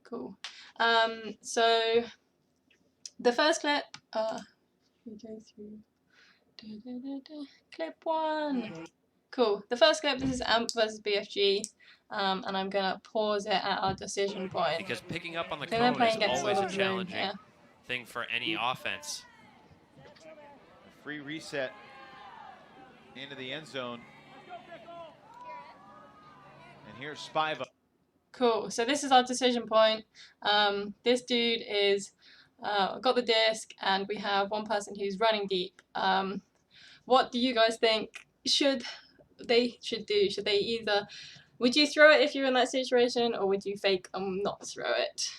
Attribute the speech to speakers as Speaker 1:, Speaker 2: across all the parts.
Speaker 1: Cool. So the first clip, we go through clip 1. Cool. The first clip, this is AMP versus BFG, and I'm gonna pause it at our decision point.
Speaker 2: Because picking up on the cone is always a challenging thing for any offense.
Speaker 3: A free reset into the end zone. And here's Spiva.
Speaker 1: Cool. So this is our decision point. This dude is got the disc, and we have one person who's running deep. What do you guys think they should do? Should they either, would you throw it if you're in that situation, or would you fake not throw it?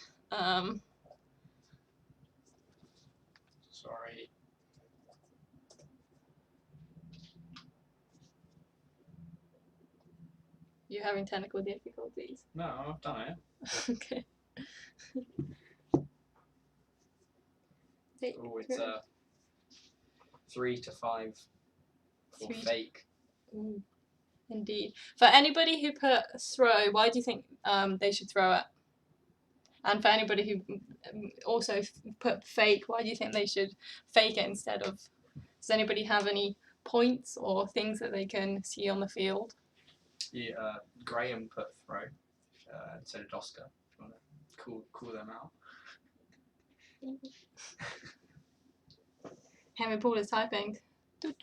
Speaker 4: Sorry.
Speaker 1: You having technical difficulties?
Speaker 4: No, I've done it.
Speaker 1: Okay.
Speaker 4: Oh, it's 3 to 5 for fake.
Speaker 1: Ooh, indeed. For anybody who put throw, why do you think they should throw it? And for anybody who also put fake, why do you think they should fake it instead of? Does anybody have any points or things that they can see on the field?
Speaker 4: Yeah, Graham put throw, and so did Oscar. If you want to call them out.
Speaker 1: Henry Paul is typing. We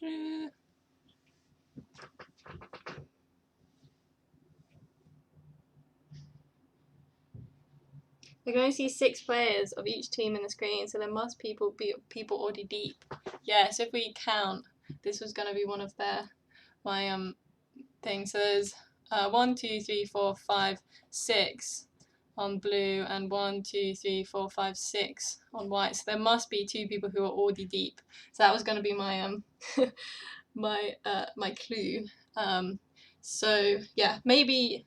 Speaker 1: can only see 6 players of each team in the screen, so there must be people already deep. Yeah, so if we count, this was going to be one of my things. So there's 1, 2, 3, 4, 5, 6 on blue, and 1, 2, 3, 4, 5, 6 on white. So there must be 2 people who are already deep. So that was going to be my my clue. So yeah, maybe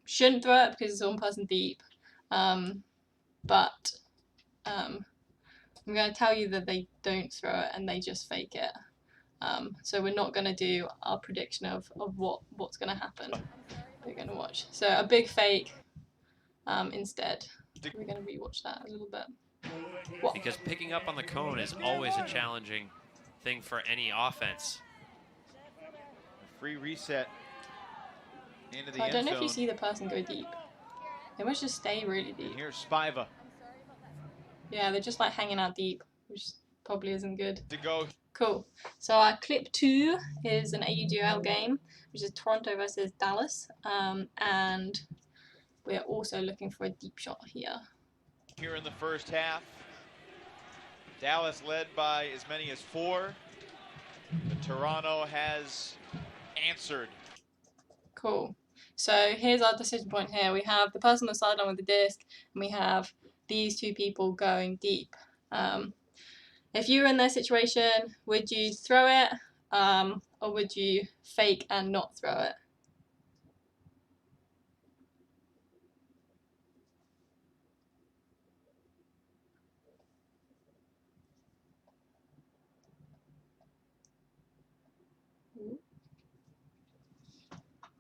Speaker 1: shouldn't throw it because it's one person deep. But I'm going to tell you that they don't throw it and they just fake it. So we're not going to do our prediction of what's going to happen. We're going to watch. So a big fake instead. We're going to rewatch that a little bit. What?
Speaker 2: Because picking up on the cone is always a challenging thing for any offense.
Speaker 3: A free reset into the
Speaker 1: I
Speaker 3: end
Speaker 1: don't know
Speaker 3: zone.
Speaker 1: if you see the person go deep. They must just stay really deep.
Speaker 3: And here's Spiva.
Speaker 1: Yeah, they're just like hanging out deep, which probably isn't good.
Speaker 3: To go.
Speaker 1: Cool. So our clip 2 is an AUDL game, which is Toronto versus Dallas, and we're also looking for a deep shot here.
Speaker 3: Here in the first half, Dallas led by as many as 4. But Toronto has answered.
Speaker 1: Cool. So here's our decision point here. We have the person on the sideline with the disc, and we have these 2 people going deep. If you were in their situation, would you throw it, or would you fake and not throw it?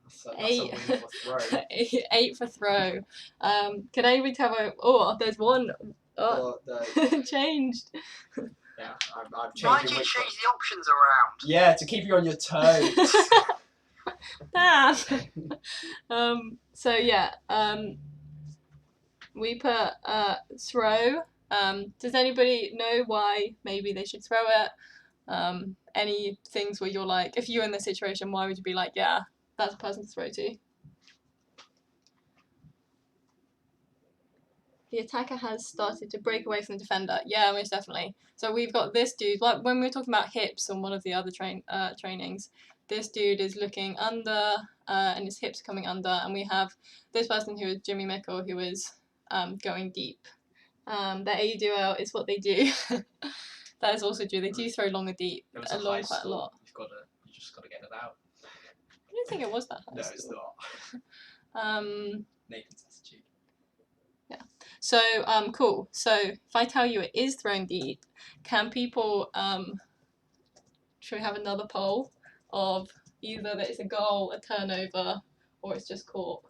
Speaker 4: That's a win for throw.
Speaker 1: 8 for throw. Can anybody tell me? Oh, there's one. Oh, changed.
Speaker 4: Yeah, I've changed.
Speaker 5: Why do you change the options around?
Speaker 4: Yeah, to keep you on your toes.
Speaker 1: Damn. So yeah, we put throw. Does anybody know why maybe they should throw it? Any things where you're like, if you're in this situation, why would you be like, yeah, that's a person to throw to? The attacker has started to break away from the defender. Yeah, most definitely. So we've got this dude, like when we were talking about hips on one of the other trainings, this dude is looking under, and his hips are coming under, and we have this person who is Jimmy Mickle, who is going deep. The AUDL is what they do. That is also true. They do throw long and deep, quite a lot.
Speaker 4: You just got to get it out.
Speaker 1: I don't think it was that high.
Speaker 4: No, it's
Speaker 1: not.
Speaker 4: Nathan's attitude.
Speaker 1: Yeah. So cool. So if I tell you it is thrown deep, can people should we have another poll of either that it's a goal, a turnover, or it's just caught?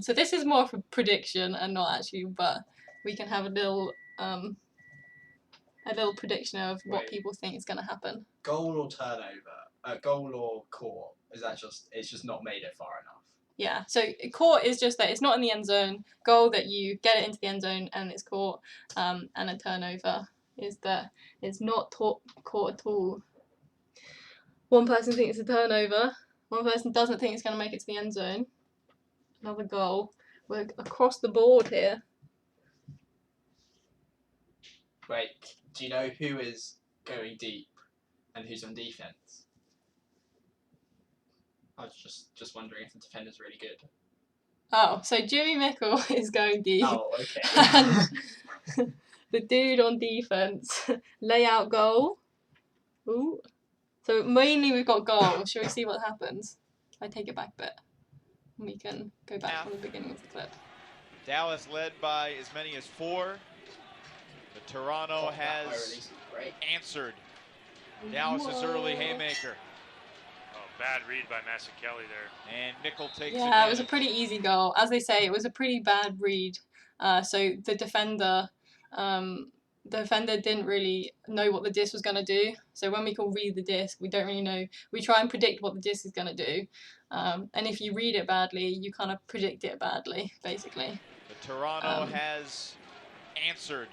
Speaker 1: So this is more of a prediction and not actually, but we can have a little prediction of what
Speaker 4: Wait.
Speaker 1: people think is going to happen.
Speaker 4: Goal or turnover? Goal or court? Is that just it's just not made it far enough?
Speaker 1: Yeah, so court is just that it's not in the end zone. Goal that you get it into the end zone and it's caught, and a turnover is that it's not caught at all. One person thinks it's a turnover. One person doesn't think it's going to make it to the end zone. Another goal. We're across the board here.
Speaker 4: Wait, do you know who is going deep and who's on defense? I was just wondering if the defender's really good.
Speaker 1: Oh, so Jimmy Mickle is going deep.
Speaker 4: Oh, okay.
Speaker 1: And the dude on defense, layout goal. Ooh. So mainly we've got goal. Shall we see what happens? I take it back a bit. And we can go back from the beginning of the clip.
Speaker 3: Dallas led by as many as 4. But Toronto has answered Dallas's early haymaker.
Speaker 2: Oh, bad read by Kelly there.
Speaker 3: And Mickle takes
Speaker 1: Yeah, it was a pretty easy goal. As they say, it was a pretty bad read. So the defender didn't really know what the disc was going to do. So when we can read the disc, we don't really know. We try and predict what the disc is going to do. And if you read it badly, you kind of predict it badly, basically.
Speaker 3: But Toronto has answered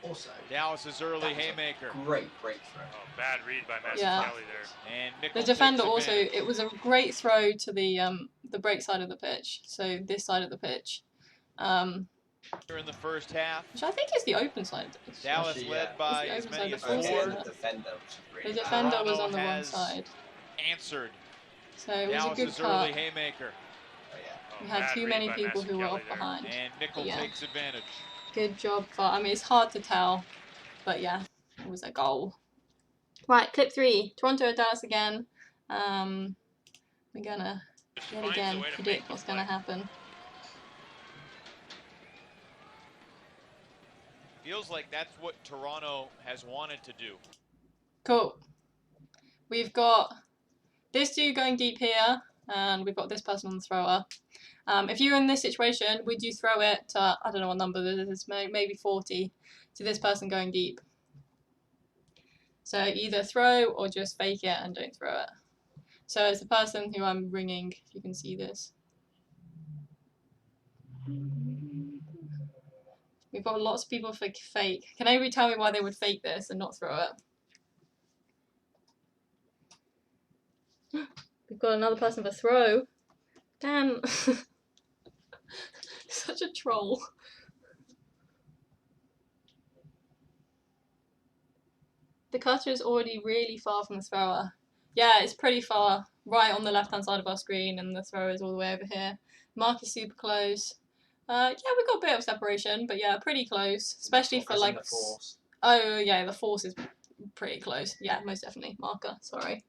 Speaker 4: Also,
Speaker 3: Dallas's early haymaker.
Speaker 4: Great breakthrough.
Speaker 2: Oh, bad read by
Speaker 1: Yeah.
Speaker 2: Kelly there.
Speaker 3: And Mickle
Speaker 1: The defender
Speaker 3: takes
Speaker 1: also,
Speaker 3: advantage.
Speaker 1: it was a great throw to the break side of the pitch. So this side of the pitch.
Speaker 3: Here in the first half,
Speaker 1: Which I think is the open side of the pitch.
Speaker 3: Dallas
Speaker 4: Actually,
Speaker 3: led
Speaker 4: yeah.
Speaker 3: by
Speaker 1: It's
Speaker 3: as
Speaker 1: the
Speaker 3: many as
Speaker 1: open side
Speaker 3: 4.
Speaker 1: of the
Speaker 4: The defender, which is
Speaker 1: The
Speaker 4: really
Speaker 1: defender was
Speaker 3: Toronto
Speaker 1: on the wrong
Speaker 3: has
Speaker 1: side.
Speaker 3: answered
Speaker 1: So it was a good
Speaker 3: Dallas's
Speaker 1: cut.
Speaker 3: early haymaker.
Speaker 4: Oh, yeah.
Speaker 2: Oh,
Speaker 1: We had
Speaker 2: bad
Speaker 1: too
Speaker 2: read
Speaker 1: many
Speaker 2: by
Speaker 1: people who were
Speaker 2: Kelly
Speaker 1: off
Speaker 2: there.
Speaker 1: behind.
Speaker 3: And Mickle
Speaker 1: Yeah.
Speaker 3: takes advantage.
Speaker 1: Good job, but I mean it's hard to tell. But yeah, it was a goal. Right, clip 3. Toronto at Dallas again. We're gonna
Speaker 2: Just
Speaker 1: yet
Speaker 2: finds a
Speaker 1: again
Speaker 2: way to
Speaker 1: predict
Speaker 2: make the
Speaker 1: what's gonna
Speaker 2: play.
Speaker 1: happen.
Speaker 3: Feels like that's what Toronto has wanted to do.
Speaker 1: Cool. We've got this dude going deep here, and we've got this person on the thrower. If you're in this situation, would you throw it to, I don't know what number this is, maybe 40, to this person going deep? So either throw or just fake it and don't throw it. So it's the person who I'm ringing, if you can see this. We've got lots of people for fake. Can anybody tell me why they would fake this and not throw it? We've got another person for throw. Damn. Such a troll. The cutter is already really far from the thrower. Yeah, it's pretty far. Right on the left-hand side of our screen, and the thrower is all the way over here. Mark is super close. Yeah, we've got a bit of separation, but yeah, pretty close. Especially for
Speaker 4: As in
Speaker 1: like...
Speaker 4: the force.
Speaker 1: Oh, yeah, the force is pretty close. Yeah, most definitely. Marker, sorry.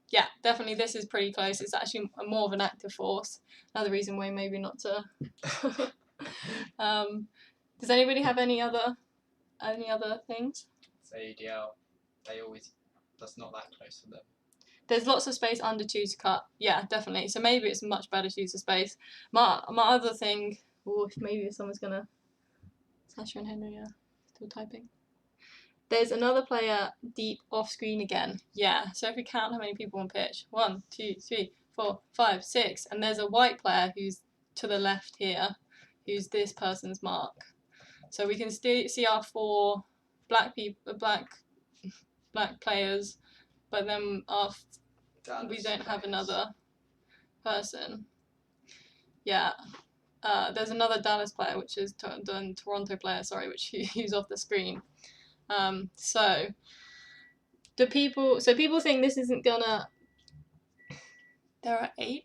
Speaker 1: Yeah, definitely this is pretty close. It's actually more of an active force. Another reason why maybe not to... Does anybody have any other things?
Speaker 4: So ADL, that's not that close to them.
Speaker 1: There's lots of space under 2 to cut. Yeah, definitely. So maybe it's much better to use the space. My other thing... Oh, maybe someone's gonna... Sasha and Henry, yeah. Still typing. There's another player deep off screen again. Yeah, so if we count how many people on pitch. 1, 2, 3, 4, 5, 6. And there's a white player who's to the left here, who's this person's mark. So we can see our 4 black players, but then we don't have another person. Yeah. There's another Dallas player, which is Toronto player, sorry, who's off the screen. So people think this isn't gonna. There are 8.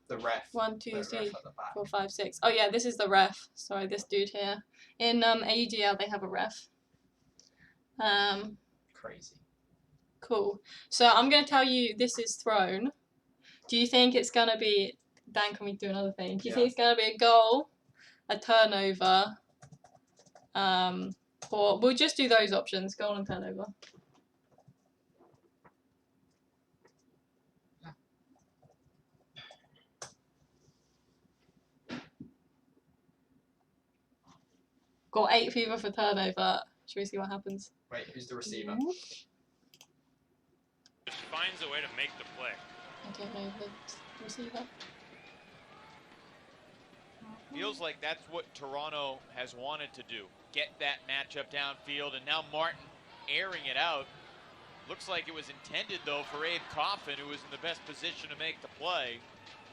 Speaker 4: The ref.
Speaker 1: 1, 2,
Speaker 4: the
Speaker 1: 3,
Speaker 4: ref at the back.
Speaker 1: 4, 5, 6. Oh yeah, this is the ref. Sorry, this dude here. In AUDL they have a ref.
Speaker 4: Crazy.
Speaker 1: Cool. So I'm gonna tell you this is thrown. Do you think it's gonna be? Dan, can we do another thing? Do you think it's gonna be a goal, a turnover, or we'll just do those options: goal and turnover. Got 8 fever for turnover. Should we see what happens?
Speaker 4: Wait, who's the receiver?
Speaker 2: Just finds a way to make the play.
Speaker 1: I don't know the receiver.
Speaker 3: Feels like that's what Toronto has wanted to do. Get that matchup downfield, and now Martin airing it out. Looks like it was intended, though, for Abe Coffin, who was in the best position to make the play.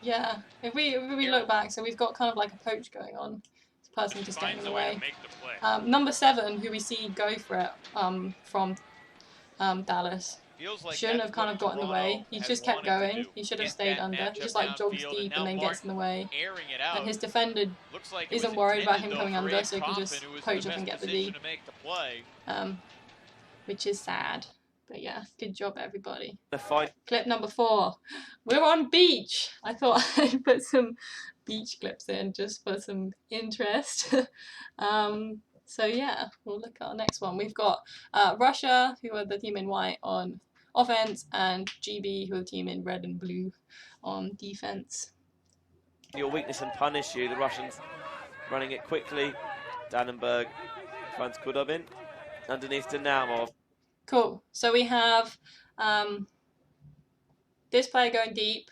Speaker 1: Yeah, if we look back, so we've got kind of like a poach going on. This person just getting in the way.
Speaker 2: Make the play.
Speaker 1: Number 7, who we see go for it from Dallas.
Speaker 3: Feels like
Speaker 1: Shouldn't have kind of got in the way. He just kept going. He should have stayed under. He just like jogs deep and then gets in the way. And his defender isn't worried about him coming under, so he can just poach up and get the D. Which is sad. But yeah, good job everybody. Clip number 4. We're on beach. I thought I'd put some beach clips in just for some interest. So yeah, we'll look at our next one. We've got Russia, who are the team in white on offense, and GB, who are the team in red and blue on defense.
Speaker 6: Your weakness and punish you. The Russians running it quickly. Dannenberg finds Kudobin underneath to Naumov.
Speaker 1: Cool. So we have this player going deep.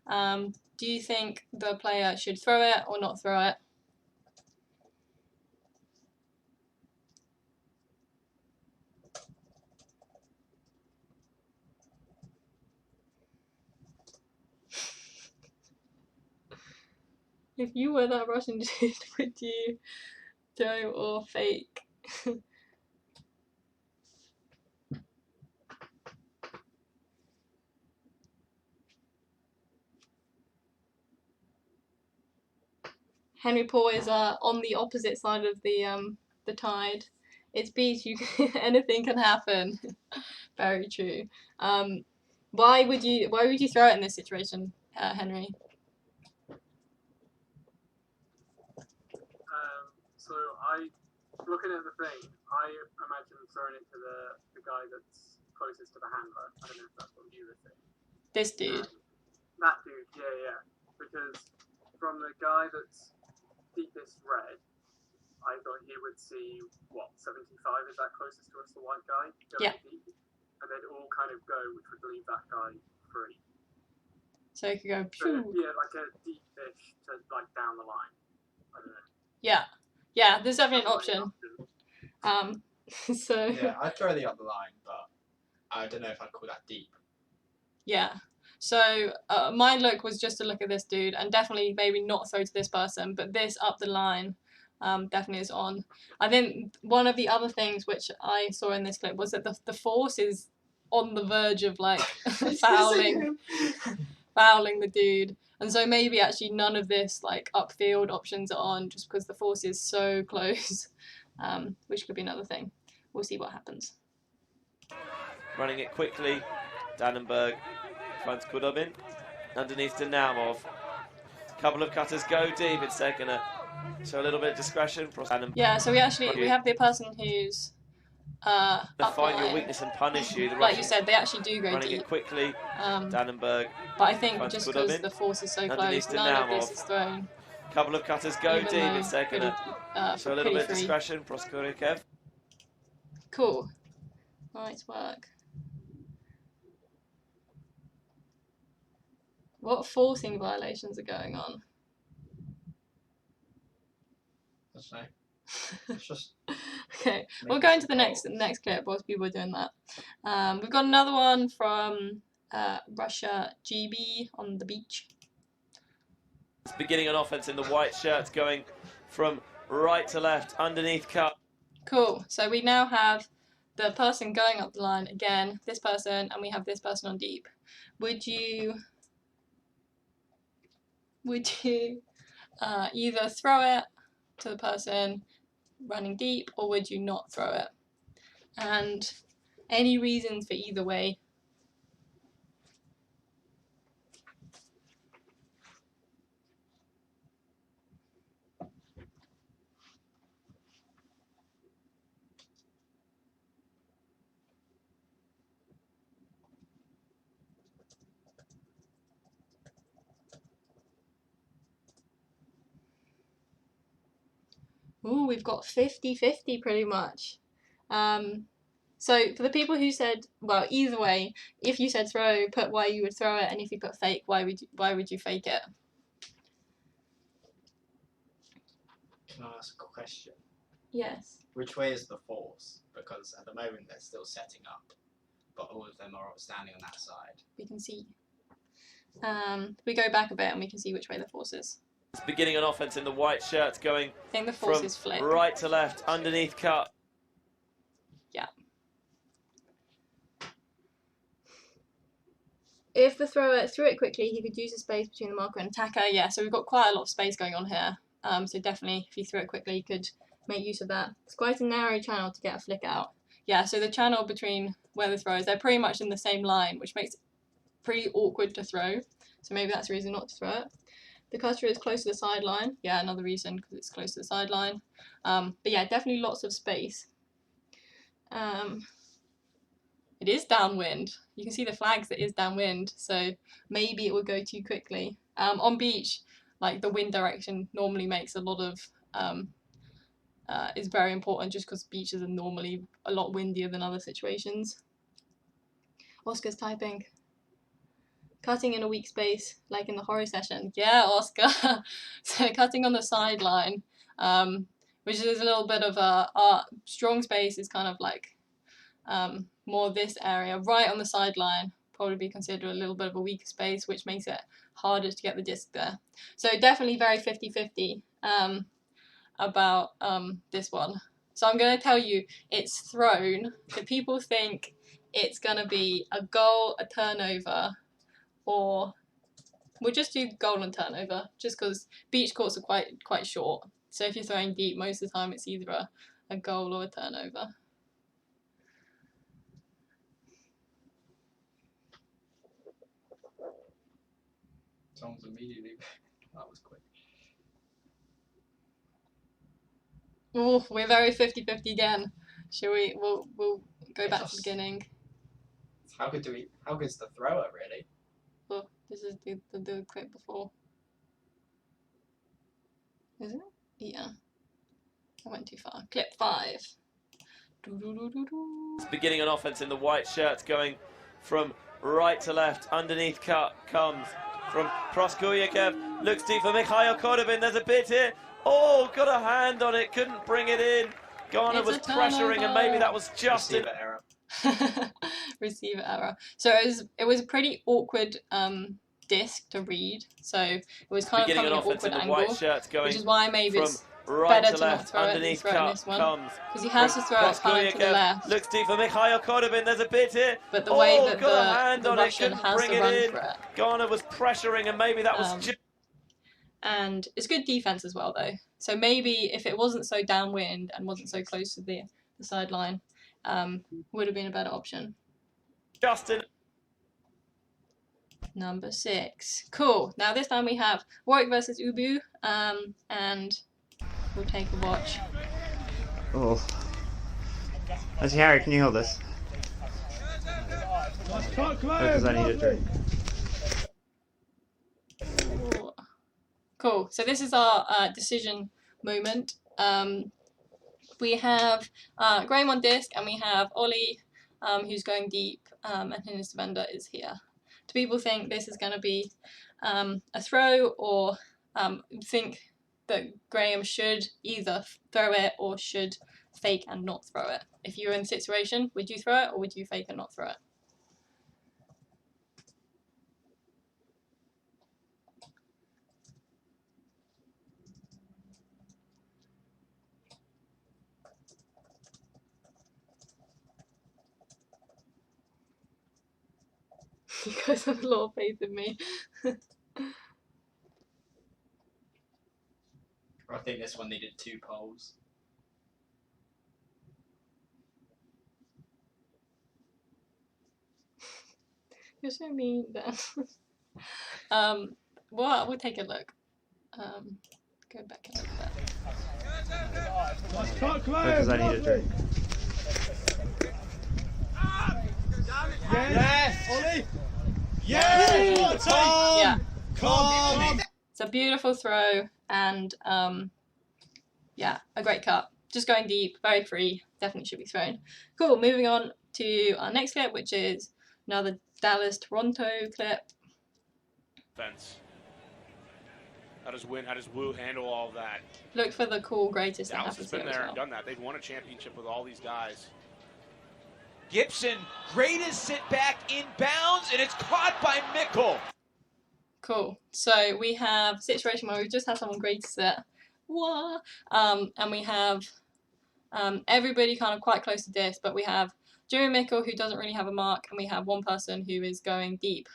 Speaker 1: Do you think the player should throw it or not throw it? If you were that Russian dude, would you throw or fake? Henry Paul is on the opposite side of the tide. It's beach. Anything can happen. Very true. Why would you throw it in this situation, Henry?
Speaker 7: So looking at the thing, I imagine throwing it to the guy that's closest to the handler. I don't know if that's what you were saying.
Speaker 1: This dude.
Speaker 7: That dude, yeah. Because from the guy that's deepest red, I thought he would see, 75 is that closest to us, the white guy? Going deep, and they'd all kind of go, which would leave that guy free.
Speaker 1: So he could go,
Speaker 7: so, yeah, like a deep fish to, like, down the line. I don't know.
Speaker 1: Yeah, there's definitely an option. So
Speaker 4: yeah, I'd throw the other line, but I don't know if I'd call that deep.
Speaker 1: Yeah. So my look was just to look at this dude and definitely maybe not throw to this person, but this up the line definitely is on. I think one of the other things which I saw in this clip was that the force is on the verge of like fouling the dude. And so maybe actually none of this like upfield options are on just because the force is so close, which could be another thing. We'll see what happens.
Speaker 6: Running it quickly. Dannenberg finds Kudobin underneath to Naumov. Couple of cutters go deep. It's going to show a little bit of discretion.
Speaker 1: Yeah, so we have the person who's
Speaker 6: find your weakness and punish you.
Speaker 1: Like you said, they actually do go
Speaker 6: running
Speaker 1: deep.
Speaker 6: It quickly. Dannenberg.
Speaker 1: But I think just because the force is so close, none of this is thrown.
Speaker 6: Couple of cutters go deep. It's going to show a little bit of discretion. Proskurikev.
Speaker 1: Cool. Nice work. What forcing violations are going on?
Speaker 4: I don't know. It's just
Speaker 1: okay, we'll go into the next clip whilst people are doing that. We've got another one from Russia, GB on the beach.
Speaker 6: It's beginning an offense in the white shirts, going from right to left, underneath cut.
Speaker 1: Cool. So we now have the person going up the line again, this person, and we have this person on deep. Would you either throw it to the person running deep, or would you not throw it? And any reasons for either way? Ooh, we've got 50-50 pretty much. So for the people who said, well, either way, if you said throw, put why you would throw it, and if you put fake, why would you fake it?
Speaker 4: Can I ask a question?
Speaker 1: Yes.
Speaker 4: Which way is the force? Because at the moment they're still setting up, but all of them are standing on that side.
Speaker 1: We can see. We go back a bit and we can see which way the force is.
Speaker 6: It's beginning an offense in the white shirts, going
Speaker 1: I think the force
Speaker 6: from
Speaker 1: is flick.
Speaker 6: right to left, underneath cut.
Speaker 1: Yeah. If the thrower threw it quickly, he could use the space between the marker and attacker. Yeah, so we've got quite a lot of space going on here. So definitely, if he threw it quickly, he could make use of that. It's quite a narrow channel to get a flick out. Yeah, so the channel between where the throw is, they're pretty much in the same line, which makes it pretty awkward to throw. So maybe that's a reason not to throw it. The cutter is close to the sideline. Yeah, another reason, because it's close to the sideline. But yeah, definitely lots of space. It is downwind. You can see the flags, it is downwind, so maybe it will go too quickly. On beach, like the wind direction normally makes a lot of, is very important just because beaches are normally a lot windier than other situations. Oscar's typing. Cutting in a weak space, like in the horror session. Yeah, Oscar. So cutting on the sideline, which is a little bit of a strong space is kind of like more this area. Right on the sideline, probably be considered a little bit of a weaker space, which makes it harder to get the disc there. So definitely very 50-50 about this one. So I'm going to tell you it's thrown. The people think it's going to be a goal, a turnover, or we'll just do goal and turnover, just because beach courts are quite short. So if you're throwing deep, most of the time it's either a goal or a turnover.
Speaker 4: Someone's immediately. That was quick.
Speaker 1: Oh, we're very 50-50 again. Shall we? We'll go back to the beginning.
Speaker 4: How good's the thrower really?
Speaker 1: Oh, this is the clip before. Is it? Yeah. I went too far. Clip 5.
Speaker 6: It's beginning an offense in the white shirts, going from right to left, underneath cut comes from Proskoyev, looks deep for Mikhail Kodobin, there's a bit here, oh, got a hand on it, couldn't bring it in. Garner was pressuring and maybe that was just
Speaker 4: Receiver error.
Speaker 1: Receiver error. So it was a pretty awkward disc to read, so it was kind of coming at an awkward angle, which is why maybe it's
Speaker 6: right
Speaker 1: better
Speaker 6: to
Speaker 1: to not
Speaker 6: left,
Speaker 1: throw it
Speaker 6: underneath
Speaker 1: than throw it in
Speaker 6: cut
Speaker 1: this one.
Speaker 6: comes
Speaker 1: Because he has to throw it kind of to the left.
Speaker 6: Looks deep for Mikhail Kodobin, there's a bit here.
Speaker 1: But the way that
Speaker 6: got a hand
Speaker 1: the
Speaker 6: on
Speaker 1: Russian
Speaker 6: it,
Speaker 1: has
Speaker 6: bring
Speaker 1: to
Speaker 6: it
Speaker 1: run
Speaker 6: in.
Speaker 1: for it.
Speaker 6: Garner was pressuring and maybe that was just...
Speaker 1: And it's good defense as well, though. So maybe if it wasn't so downwind and wasn't so close to the sideline, would have been a better option.
Speaker 6: Justin.
Speaker 1: Number 6. Cool. Now this time we have Warwick versus Ubu, and we'll take a watch.
Speaker 8: Oh. Actually, Harry, can you hold this? Because I need a drink.
Speaker 1: Cool. So this is our decision moment. We have Graham on disc, and we have Ollie, who's going deep, and his defender is here. Do people think this is going to be a throw, or think that Graham should either throw it or should fake and not throw it? If you were in the situation, would you throw it or would you fake and not throw it? You guys have a lot of faith in me.
Speaker 4: I think this one needed 2 poles.
Speaker 1: You're so mean, Dan. Well, we'll take a look. Go back and look at that.
Speaker 8: Because I need a drink.
Speaker 9: Yes! Ollie! Yes!
Speaker 1: Yeah.
Speaker 9: Come!
Speaker 1: It's a beautiful throw, and yeah, a great cut. Just going deep, very free, definitely should be thrown. Cool, moving on to our next clip, which is another Dallas-Toronto clip.
Speaker 9: Fence. How does Wu handle all of that?
Speaker 1: Look for the cool greatest that
Speaker 9: Dallas
Speaker 1: happens
Speaker 9: has been
Speaker 1: here as
Speaker 9: there
Speaker 1: well.
Speaker 9: and done that. They've won a championship with all these guys.
Speaker 3: Gibson, greatest sit back inbounds, and it's caught by Mickle.
Speaker 1: Cool. So we have a situation where we've just had someone great set. Wah! And we have everybody kind of quite close to this, but we have Jimmy Mickle who doesn't really have a mark, and we have one person who is going deep.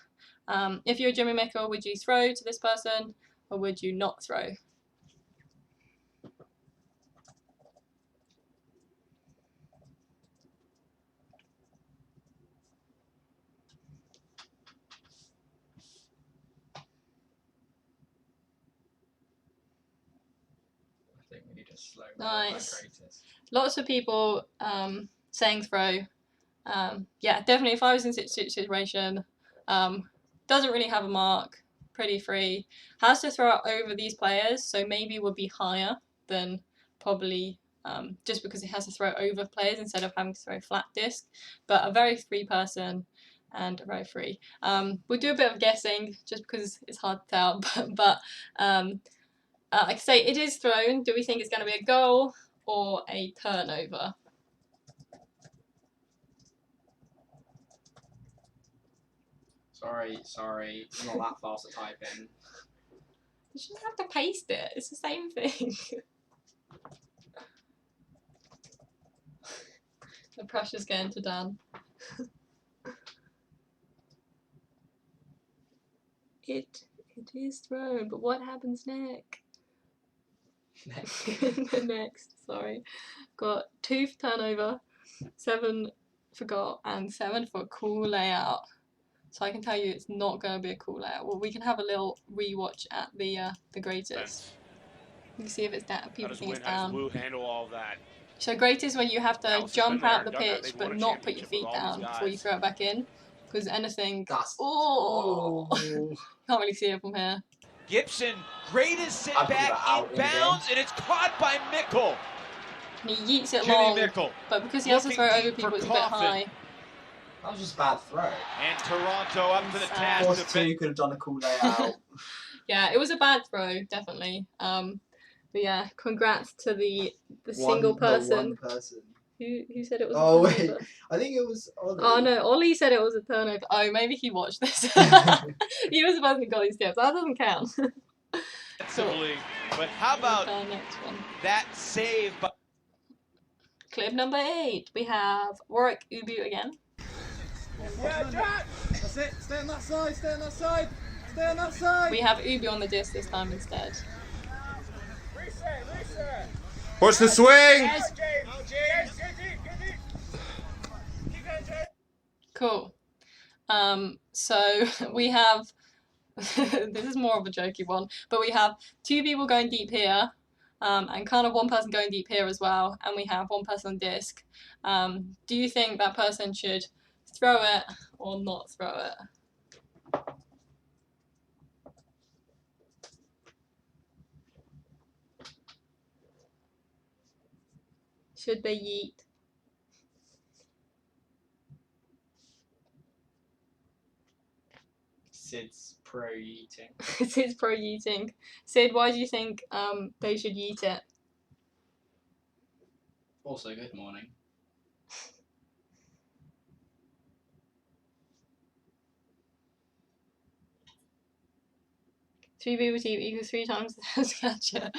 Speaker 1: If you're Jimmy Mickle, would you throw to this person or would you not throw?
Speaker 4: I think we need to slow
Speaker 1: Nice.
Speaker 4: that greatest.
Speaker 1: Lots of people saying throw. Yeah, definitely if I was in such a situation, doesn't really have a mark, pretty free, has to throw it over these players, so maybe would be higher than probably just because it has to throw over players instead of having to throw flat disc, but a very free person and very free. We'll do a bit of guessing just because it's hard to tell, but like I say, it is thrown. Do we think it's going to be a goal or a turnover?
Speaker 4: Sorry, I'm not that fast to type in.
Speaker 1: You shouldn't have to paste it. It's the same thing. The pressure's getting to Dan. It is thrown, but what happens next? Next, sorry. Got 2 for turnover, 7 for goal, and 7 for a cool layout. So I can tell you it's not going to be a cool layout. Well, we can have a little rewatch at the greatest.
Speaker 9: Fence.
Speaker 1: You can see if it's down. People think it's
Speaker 9: How does
Speaker 1: down.
Speaker 9: Wu handle all of that?
Speaker 1: So greatest when you have to
Speaker 9: Dallas has
Speaker 1: jump
Speaker 9: been there
Speaker 1: out the
Speaker 9: and done that.
Speaker 1: pitch,
Speaker 9: They've won
Speaker 1: but
Speaker 9: a
Speaker 1: not put your
Speaker 9: championship with
Speaker 1: feet
Speaker 9: all these
Speaker 1: down before you
Speaker 9: guys.
Speaker 1: throw it back in. Because anything.
Speaker 4: That's
Speaker 1: Oh! Can't really see it from here.
Speaker 3: Gibson, greatest sit
Speaker 4: I'd put
Speaker 3: back
Speaker 4: that out in
Speaker 3: inbounds, and it's caught by Mickle.
Speaker 1: And he yeets it
Speaker 3: Jimmy
Speaker 1: long,
Speaker 3: Mickle,
Speaker 1: but because he has to
Speaker 3: looking
Speaker 1: throw it over
Speaker 3: deep
Speaker 1: people,
Speaker 3: for
Speaker 1: it's a bit
Speaker 3: Coffin.
Speaker 1: high.
Speaker 4: That was just a bad throw.
Speaker 3: And Toronto up for the task.
Speaker 4: Force
Speaker 3: to
Speaker 4: 2 could have done a cool layout.
Speaker 1: Yeah, it was a bad throw, definitely. But yeah, congrats to the single person.
Speaker 4: One person.
Speaker 1: Who said it was
Speaker 4: Oh,
Speaker 1: a turnover?
Speaker 4: wait. I think it was Ollie.
Speaker 1: Oh no, Ollie said it was a turnover. Oh, maybe he watched this. He was the person who got these tips. That doesn't count.
Speaker 3: Defensively, but how about
Speaker 1: next one?
Speaker 3: that save by
Speaker 1: Clip number 8. We have Warwick Ubu again.
Speaker 9: Yeah, Jack! That's it. Stay on that side. Stay on that side. Stay on that side.
Speaker 1: We have Ubu on the disc this time instead.
Speaker 9: Reset.
Speaker 8: Push the swing!
Speaker 1: Cool. So we have this is more of a jokey one, but we have 2 people going deep here, and kind of one person going deep here as well, and we have one person on disc. Do you think that person should throw it or not throw it? Should they yeet?
Speaker 4: Sid's pro eating.
Speaker 1: Sid's pro yeeting. Sid, why do you think they should yeet it?
Speaker 4: Also, good morning.
Speaker 1: Three people deep equals 3 times the catcher.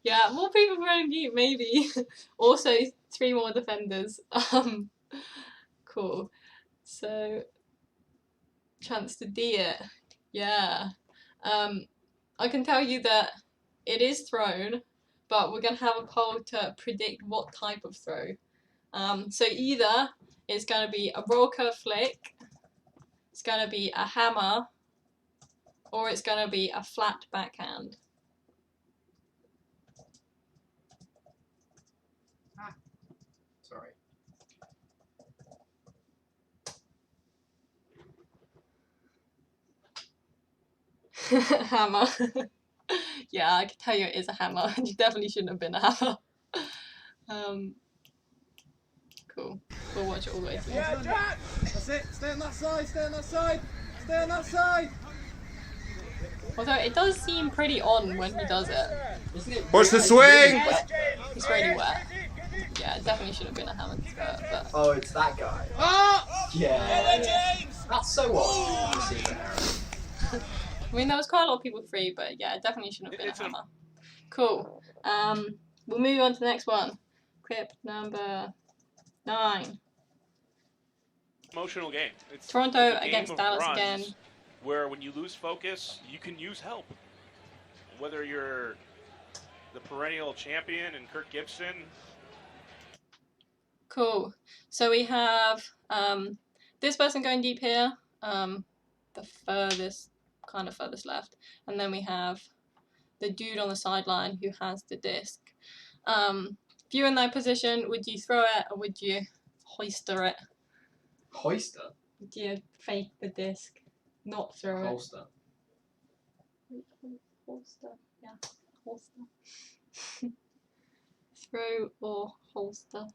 Speaker 1: Yeah, more people running deep, maybe. Also, 3 more defenders. Cool. So, chance to D it. Yeah. I can tell you that it is thrown, but we're going to have a poll to predict what type of throw. So either it's going to be a roll curve flick, it's going to be a hammer, or it's going to be a flat backhand.
Speaker 4: Sorry.
Speaker 1: Hammer. Yeah, I can tell you it is a hammer. You definitely shouldn't have been a hammer. Cool. We'll watch it all the way through.
Speaker 9: Yeah, Jack! That's it. Stay on that side. Stay on that side. Stay on that side.
Speaker 1: Although it does seem pretty on when he does it.
Speaker 4: Isn't it?
Speaker 8: Watch the
Speaker 4: it's
Speaker 8: swing!
Speaker 4: really wet.
Speaker 1: It's really wet. Yeah, it definitely should have been a hammer to throw it, but
Speaker 4: Oh, it's that guy.
Speaker 9: Oh!
Speaker 4: Yeah. That's so odd.
Speaker 1: I mean there was quite a lot of people free, but yeah, it definitely shouldn't have been a hammer. Cool. We'll move on to the next one. Clip number 9.
Speaker 10: Emotional game. It's
Speaker 1: Toronto
Speaker 10: a game
Speaker 1: against
Speaker 10: of
Speaker 1: Dallas
Speaker 10: runs
Speaker 1: again.
Speaker 10: Where when you lose focus, you can use help. Whether you're the perennial champion and Kirk Gibson.
Speaker 1: Cool. So we have this person going deep here, the furthest left, and then we have the dude on the sideline who has the disc. If you're in that position, would you throw it or would you hoister it?
Speaker 4: Hoister?
Speaker 1: Would you fake the disc, not throw it?
Speaker 4: Holster.
Speaker 1: Holster, yeah, holster. Throw or holster.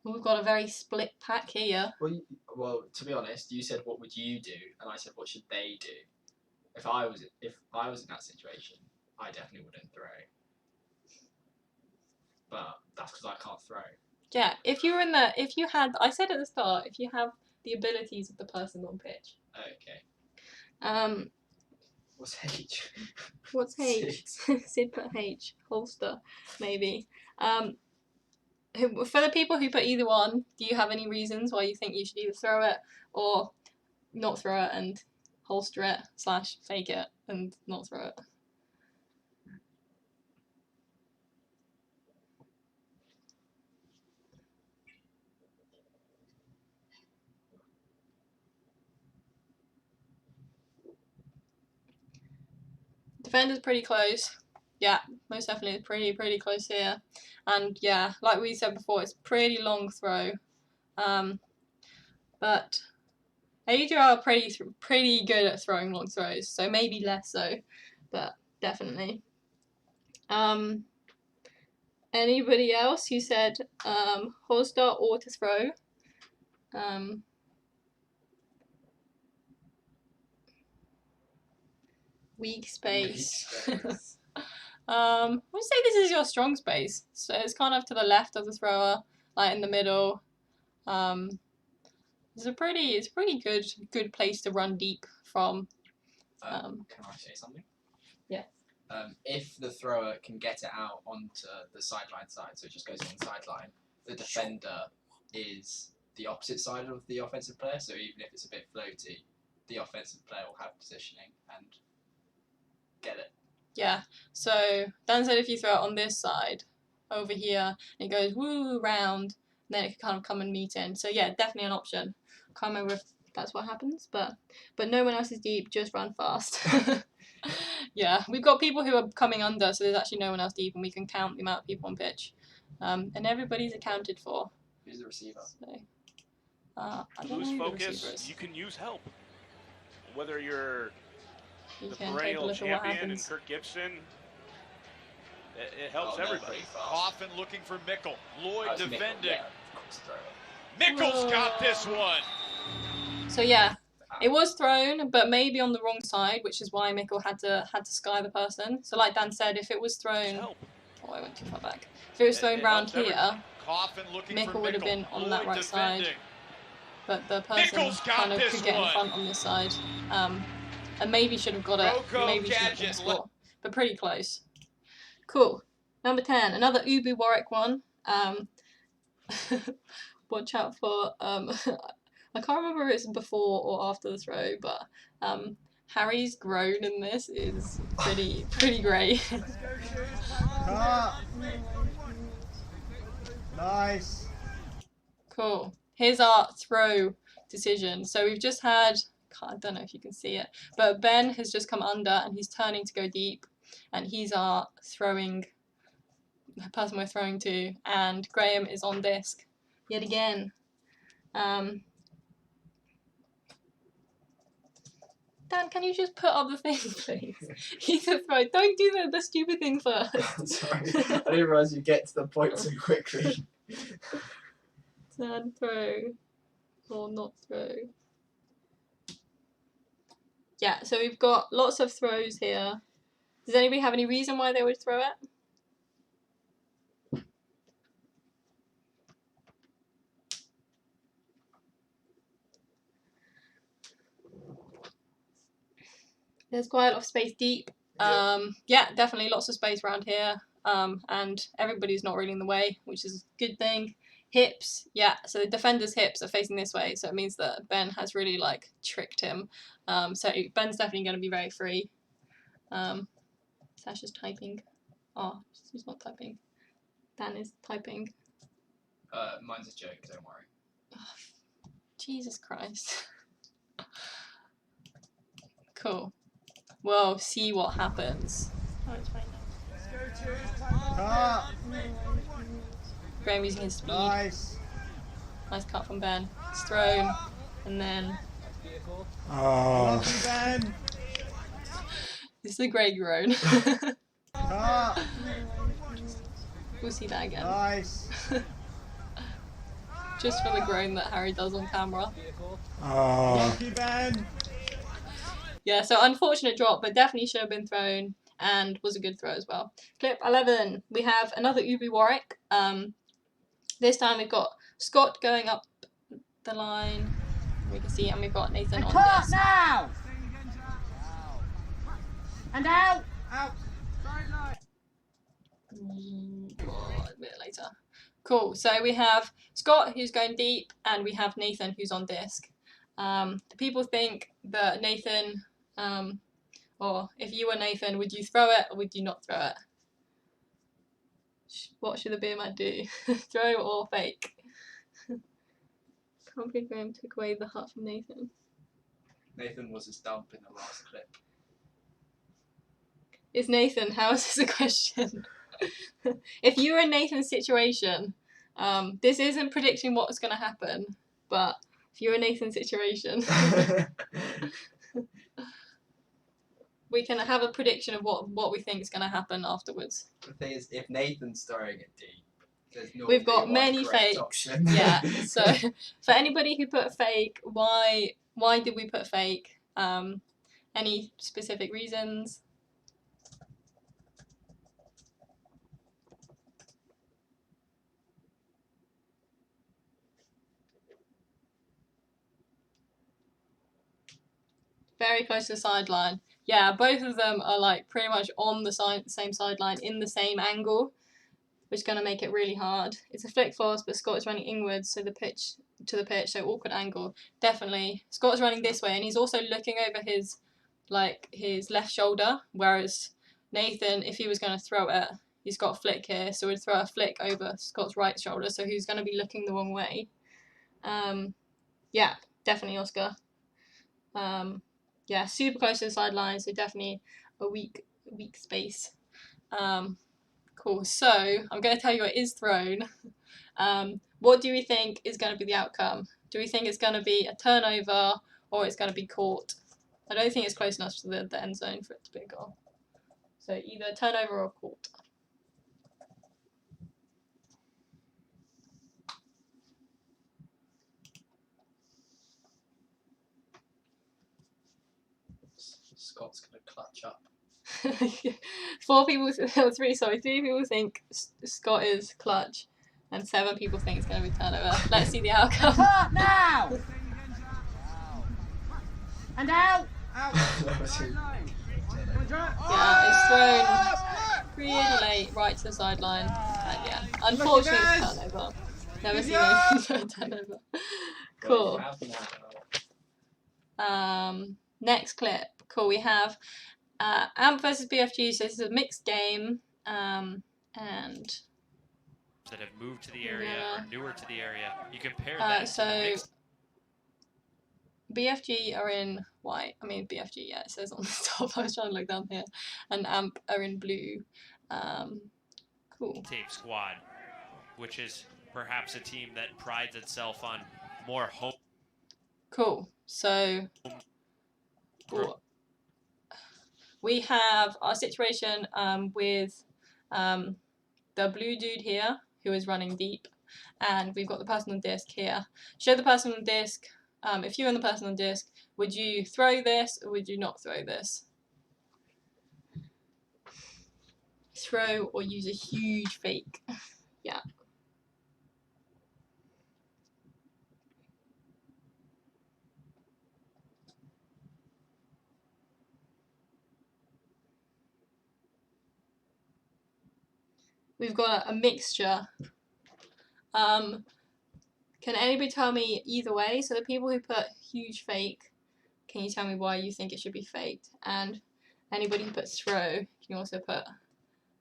Speaker 1: We've got a very split pack here.
Speaker 4: Well, to be honest, you said what would you do, and I said what should they do. If I was in that situation, I definitely wouldn't throw. But that's because I can't throw.
Speaker 1: Yeah, if you had, I said at the start, if you have the abilities of the person on pitch.
Speaker 4: Okay. What's H?
Speaker 1: What's H? Sid put H. Holster, maybe. For the people who put either one, do you have any reasons why you think you should either throw it or not throw it and holster it / fake it and not throw it? Defender's pretty close. Yeah, most definitely pretty close here. And yeah, like we said before, it's pretty long throw. But Adria are pretty good at throwing long throws, so maybe less so, but definitely. Anybody else who said holster or to throw? Weak space. I would say this is your strong space. So it's kind of to the left of the thrower, like in the middle. It's a pretty good place to run deep from.
Speaker 4: Can I say something?
Speaker 1: Yeah.
Speaker 4: If the thrower can get it out onto the sideline side, so it just goes on the sideline, the defender is the opposite side of the offensive player, so even if it's a bit floaty, the offensive player will have positioning and get it.
Speaker 1: Yeah, so Dan said if you throw it on this side, over here, and it goes woo round, then it can kind of come and meet in. So yeah, definitely an option. Can't remember if that's what happens, but no one else is deep, just run fast. Yeah, we've got people who are coming under, so there's actually no one else deep, and we can count the amount of people on pitch. And everybody's accounted for.
Speaker 4: Who's the receiver?
Speaker 1: So, I don't
Speaker 10: Lose
Speaker 1: know who the receiver
Speaker 10: focus,
Speaker 1: is.
Speaker 10: you can use help. Whether you're
Speaker 1: You
Speaker 10: the
Speaker 1: can take a
Speaker 10: perennial
Speaker 1: look at what
Speaker 10: champion and
Speaker 1: happens.
Speaker 10: Kirk Gibson, it helps
Speaker 4: they're
Speaker 10: everybody.
Speaker 4: pretty fast.
Speaker 3: Coffin looking for Mickle. Lloyd
Speaker 4: Oh, it's Mickle,
Speaker 3: defending.
Speaker 4: yeah, of course throw it.
Speaker 3: Mickle's got this one.
Speaker 1: So yeah, it was thrown, but maybe on the wrong side, which is why Mickle had to sky the person. So like Dan said, if it was thrown,
Speaker 10: Help.
Speaker 1: oh, I went too far back. If it was thrown
Speaker 3: It
Speaker 1: round
Speaker 3: helps
Speaker 1: here,
Speaker 3: everybody. Coffin looking
Speaker 1: Mickle
Speaker 3: for
Speaker 1: would have
Speaker 3: Mickle.
Speaker 1: been on that
Speaker 3: Lloyd
Speaker 1: right side.
Speaker 3: defending.
Speaker 1: but the person
Speaker 3: Mickle's got
Speaker 1: kind of
Speaker 3: this
Speaker 1: could get in
Speaker 3: one.
Speaker 1: front on this side, and maybe should have got it.
Speaker 3: Rocco
Speaker 1: Maybe should have been a
Speaker 3: Gadget
Speaker 1: score, but pretty close. Cool. Number 10, another Ubu Warwick one. Watch out for I can't remember if it's before or after the throw, but Harry's groan in this is pretty great.
Speaker 9: Ah. Nice.
Speaker 1: Cool. Here's our throw decision. So we've just had, I don't know if you can see it, but Ben has just come under and he's turning to go deep, and he's our throwing, the person we're throwing to, and Graham is on disc yet again. Dan, can you just put up the thing, please? Either throw. Don't do the stupid thing first.
Speaker 4: Sorry, I didn't realise you get to the point so quickly.
Speaker 1: Dan, throw. Or not throw. Yeah, so we've got lots of throws here. Does anybody have any reason why they would throw it? There's quite a lot of space deep. Yeah, definitely lots of space around here. And everybody's not really in the way, which is a good thing. Hips, yeah, so the defender's hips are facing this way, so it means that Ben has really like tricked him. So Ben's definitely going to be very free. Sasha's typing. Oh, she's not typing. Dan is typing.
Speaker 4: Mine's a joke, don't worry.
Speaker 1: Oh, Jesus Christ. Cool. We'll see what happens. Oh, it's fine now. Graham using his speed.
Speaker 8: Nice.
Speaker 1: Nice cut from Ben. It's thrown, and then.
Speaker 8: Oh.
Speaker 9: Ben.
Speaker 1: This is a great groan.
Speaker 8: Ah.
Speaker 1: We'll see that again.
Speaker 8: Nice.
Speaker 1: Just for the groan that Harry does on camera.
Speaker 8: Oh.
Speaker 9: Lucky Ben.
Speaker 1: Yeah, so unfortunate drop, but definitely should have been thrown, and was a good throw as well. Clip 11, we have another Ubi Warwick. This time we've got Scott going up the line. We can see, and we've got Nathan on this.
Speaker 9: Now. And out. Out.
Speaker 1: A bit later. Cool, so we have Scott who's going deep, and we have Nathan who's on disc. People think that Nathan, or if you were Nathan, would you throw it or would you not throw it? What should the beer man do? Throw or fake? Can't believe Graham took away the heart from Nathan.
Speaker 4: Nathan was his dump in the last clip.
Speaker 1: It's Nathan, how is this a question? If you were in Nathan's situation, this isn't predicting what's going to happen, but if you're in Nathan's situation, we can have a prediction of what we think is going to happen afterwards.
Speaker 4: The thing is, if Nathan's throwing it deep, there's
Speaker 1: We've got
Speaker 4: one
Speaker 1: many
Speaker 4: correct
Speaker 1: fakes.
Speaker 4: option.
Speaker 1: Yeah, so for anybody who put fake, why did we put fake? Any specific reasons? Very close to the sideline. Yeah, both of them are like pretty much on the same sideline in the same angle, which is going to make it really hard. It's a flick force, but Scott is running inwards, so the pitch, so awkward angle. Definitely, Scott's running this way, and he's also looking over his left shoulder, whereas Nathan, if he was going to throw it, he's got a flick here, so we'd throw a flick over Scott's right shoulder, so he's going to be looking the wrong way. Yeah, definitely Oscar. Yeah, super close to the sideline, so definitely a weak space. Cool, so I'm going to tell you it is thrown. What do we think is going to be the outcome? Do we think it's going to be a turnover or it's going to be caught? I don't think it's close enough to the end zone for it to be a goal. So either a turnover or caught.
Speaker 4: Scott's going to clutch up.
Speaker 1: Three people think Scott is clutch, and 7 people think it's going to be turnover. Let's see the outcome.
Speaker 9: Now. And out. Out.
Speaker 1: Yeah, it's thrown really late, right to the sideline. And yeah, unfortunately it's turnover. Never seen anything turnover. Cool. Next clip. Cool, we have AMP versus BFG, so this is a mixed game, and
Speaker 2: that have moved to the area or newer to the area. You compare that to the
Speaker 1: so
Speaker 2: mixed.
Speaker 1: BFG are in white. I mean BFG, yeah, it says on the top. I was trying to look down here, and AMP are in blue. Cool.
Speaker 2: Tape squad, which is perhaps a team that prides itself on more home.
Speaker 1: Cool. So We have our situation with the blue dude here who is running deep, and we've got the person on disc here. Show the person on disc. If you're on the person on disc, would you throw this or would you not throw this? Throw or use a huge fake. Yeah. We've got a mixture. Can anybody tell me either way? So the people who put huge fake, can you tell me why you think it should be faked? And anybody who puts throw, can you also put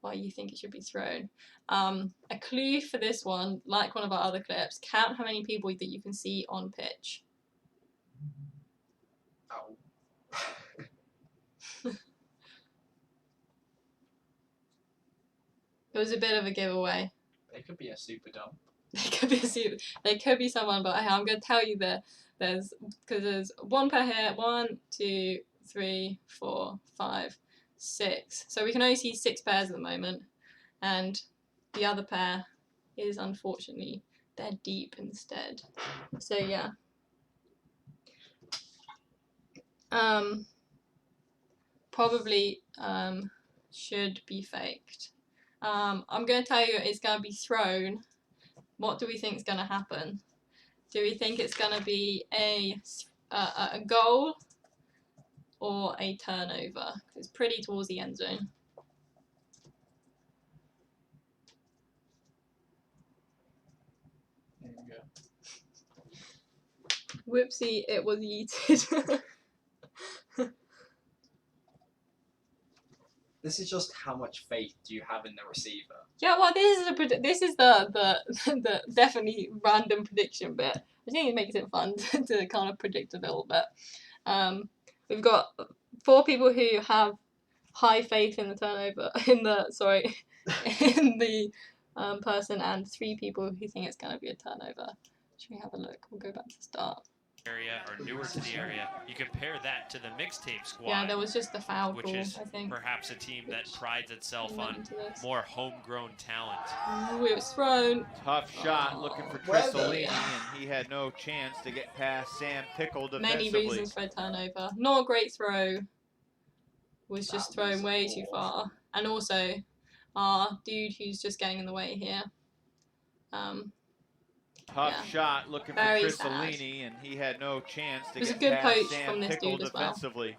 Speaker 1: why you think it should be thrown? A clue for this one, like one of our other clips, count how many people that you can see on pitch.
Speaker 4: Oh.
Speaker 1: It was a bit of a giveaway.
Speaker 4: It could be a super dump.
Speaker 1: They could be someone, but I'm going to tell you that there's one pair here. 1, 2, 3, 4, 5, 6. So we can only see 6 pairs at the moment, and the other pair is unfortunately they're deep instead. So yeah. Probably should be faked. I'm going to tell you it's going to be thrown. What do we think is going to happen? Do we think it's going to be a goal or a turnover? It's pretty towards the end zone.
Speaker 4: There you go.
Speaker 1: Whoopsie, it was yeeted.
Speaker 4: This is just how much faith do you have in the receiver?
Speaker 1: Yeah, well, this is the definitely random prediction bit. I think it makes it fun to kind of predict a little bit. We've got 4 people who have high faith in the turnover in the person, and 3 people who think it's going to be a turnover. Should we have a look? We'll go back to the start.
Speaker 2: Area or newer to the area. You compare that to the mixtape squad.
Speaker 1: Yeah, there was just the foul
Speaker 2: which
Speaker 1: call,
Speaker 2: is
Speaker 1: I think.
Speaker 2: perhaps a team that prides itself on more homegrown talent.
Speaker 1: Ooh, it was thrown.
Speaker 3: Tough shot looking for Trissolini, and he had no chance to get past Sam Pickle defensively.
Speaker 1: Many reasons for a turnover. Not a great throw. Was just thrown way too far. And also, our dude who's just getting in the way here.
Speaker 3: Tough shot looking for
Speaker 1: Very
Speaker 3: Trissolini, and he had no chance to get
Speaker 1: good
Speaker 3: past
Speaker 1: poach
Speaker 3: Sam
Speaker 1: from this
Speaker 3: Pickle
Speaker 1: dude as well.
Speaker 3: defensively.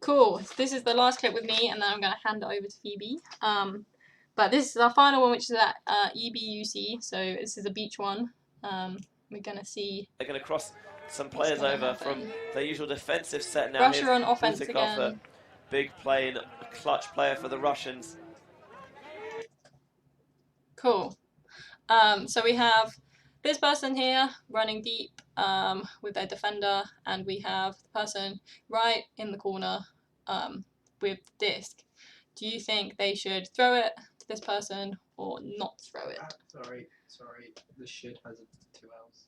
Speaker 1: Cool. So this is the last clip with me, and then I'm going to hand it over to Phoebe. But this is our final one, which is at EBUC. So this is a beach one. We're going to see.
Speaker 6: They're going to cross some players over from their usual defensive set now.
Speaker 1: Russia on offense again.
Speaker 6: A big play and a clutch player for the Russians.
Speaker 1: Cool. So we have this person here running deep with their defender, and we have the person right in the corner with the disc. Do you think they should throw it to this person or not throw it?
Speaker 4: Sorry. The should has 2 L's.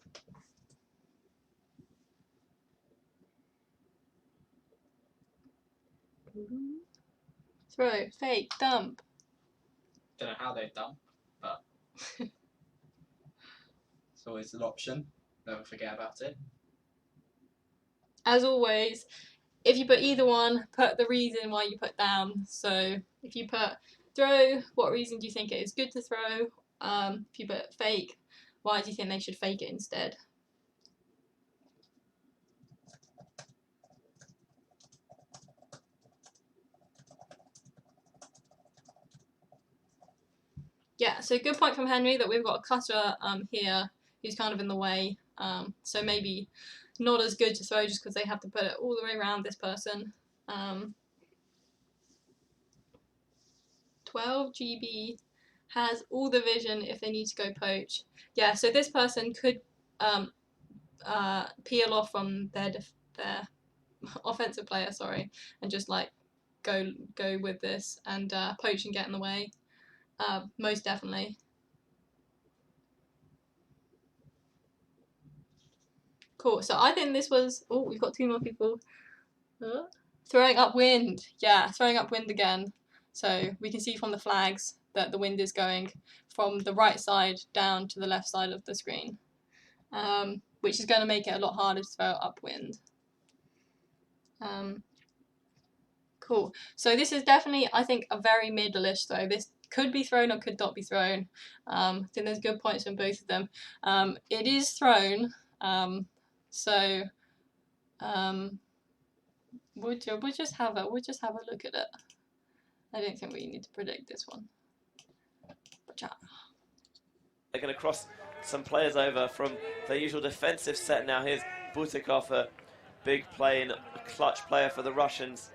Speaker 1: Throw, fake, dump.
Speaker 4: Don't know how they've done, but it's always an option. Never forget about it.
Speaker 1: As always, if you put either one, put the reason why you put down. So if you put throw, what reason do you think it is good to throw? If you put fake, why do you think they should fake it instead? Yeah, so good point from Henry that we've got a cutter here who's kind of in the way. So maybe not as good to throw just because they have to put it all the way around this person. 12 GB has all the vision if they need to go poach. Yeah, so this person could peel off from their offensive player, sorry, and just like go with this and poach and get in the way. Most definitely. Cool. So I think this was. Oh, we've got 2 more people. Throwing upwind. Yeah, throwing upwind again. So we can see from the flags that the wind is going from the right side down to the left side of the screen, which is going to make it a lot harder to throw upwind. Cool. So this is definitely, I think, a very middle-ish throw. This could be thrown or could not be thrown. I think there's good points from both of them. It is thrown. We'll just have a look at it. I don't think we need to predict this one.
Speaker 6: They're going to cross some players over from their usual defensive set now. Here's Butikov, a big play and a clutch player for the Russians.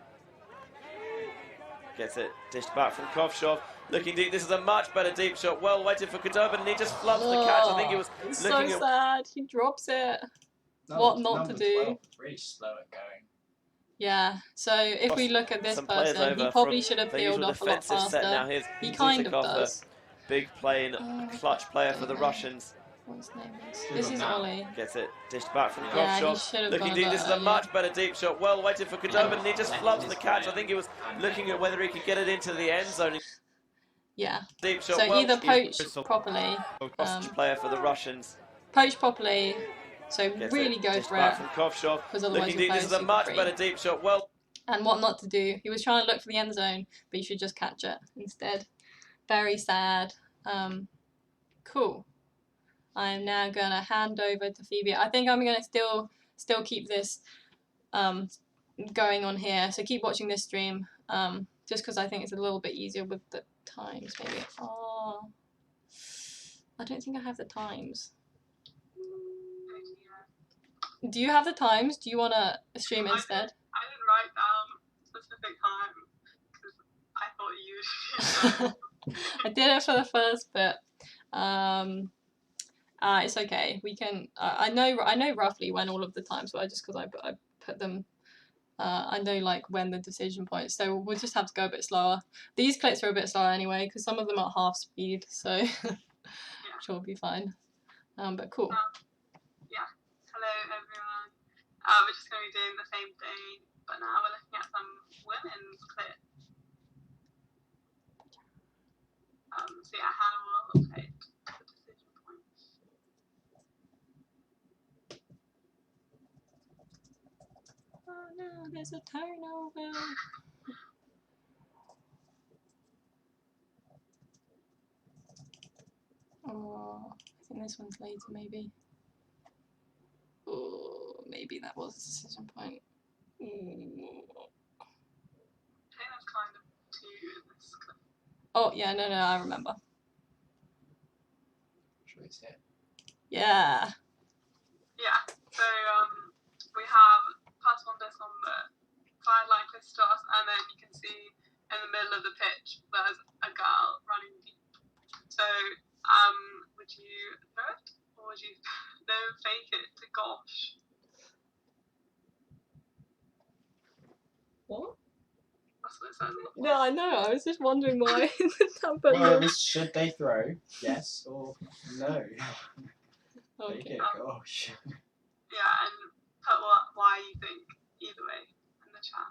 Speaker 6: Gets it dished back from Kovshov. Looking deep. This is a much better deep shot. Well waited for Kudobin, and he just flubs the catch. I think he was
Speaker 1: it's
Speaker 6: looking
Speaker 1: so
Speaker 6: at...
Speaker 1: sad. He drops it. What not to do?
Speaker 4: 12, really slow at going.
Speaker 1: Yeah. So if we look at this person, he probably should have peeled off a lot faster. He kind of does.
Speaker 6: Big play and a clutch player for the Russians.
Speaker 1: What his name is? This is Ollie.
Speaker 6: Gets it dished back from
Speaker 1: Yeah, he
Speaker 6: Kovshov.
Speaker 1: should have
Speaker 6: Looking
Speaker 1: gone
Speaker 6: deep.
Speaker 1: a
Speaker 6: This is
Speaker 1: bit
Speaker 6: a much better deep shot. Well waited for Kudobin, and he just flubs the catch. I think he was looking at whether he could get it into the end zone.
Speaker 1: Yeah.
Speaker 6: Deep shot.
Speaker 1: So
Speaker 6: well,
Speaker 1: either poach properly.
Speaker 6: Player for the Russians.
Speaker 1: Poach properly. So
Speaker 6: Gets
Speaker 1: really
Speaker 6: it
Speaker 1: go
Speaker 6: dished
Speaker 1: for
Speaker 6: back
Speaker 1: it.
Speaker 6: from Kovshov.
Speaker 1: Because otherwise
Speaker 6: Looking deep. This is a much better deep shot. Well.
Speaker 1: And what not to do. He was trying to look for the end zone, but you should just catch it instead. Very sad. Cool. I'm now gonna hand over to Phoebe. I think I'm gonna still keep this going on here. So keep watching this stream. Just because I think it's a little bit easier with the times, maybe. Oh, I don't think I have the times. Do you have the times? Do you want to stream instead?
Speaker 11: I didn't write down specific time because I thought you should.
Speaker 1: I did it for the first bit. It's okay. We can. I know roughly when all of the times were, just because I put them. I know like when the decision points. So we'll just have to go a bit slower. These clips are a bit slower anyway, because some of them are half speed. So I'm sure we'll be fine. But cool.
Speaker 11: Yeah. Hello everyone. We're just going to be doing the same thing, but now we're looking at some women's clips. So yeah, Hannah will take the decision points.
Speaker 1: Oh no, there's a turnover. Oh, I think this one's later maybe. Oh, maybe that was a decision point.
Speaker 11: I think that's kind of two in this clip.
Speaker 1: Oh yeah, no, I remember.
Speaker 4: Should we see it?
Speaker 1: Yeah.
Speaker 11: Yeah. So we have pass on this on the sideline Christos, and then you can see in the middle of the pitch there's a girl running deep. So would you throw it, or would you fake it to gosh?
Speaker 1: What?
Speaker 11: That's what it says.
Speaker 1: No, I know. I was just wondering why.
Speaker 4: Well, should they throw? Yes or no?
Speaker 1: Okay.
Speaker 4: Fake it, gosh.
Speaker 11: Yeah, and put why you think either way in the chat.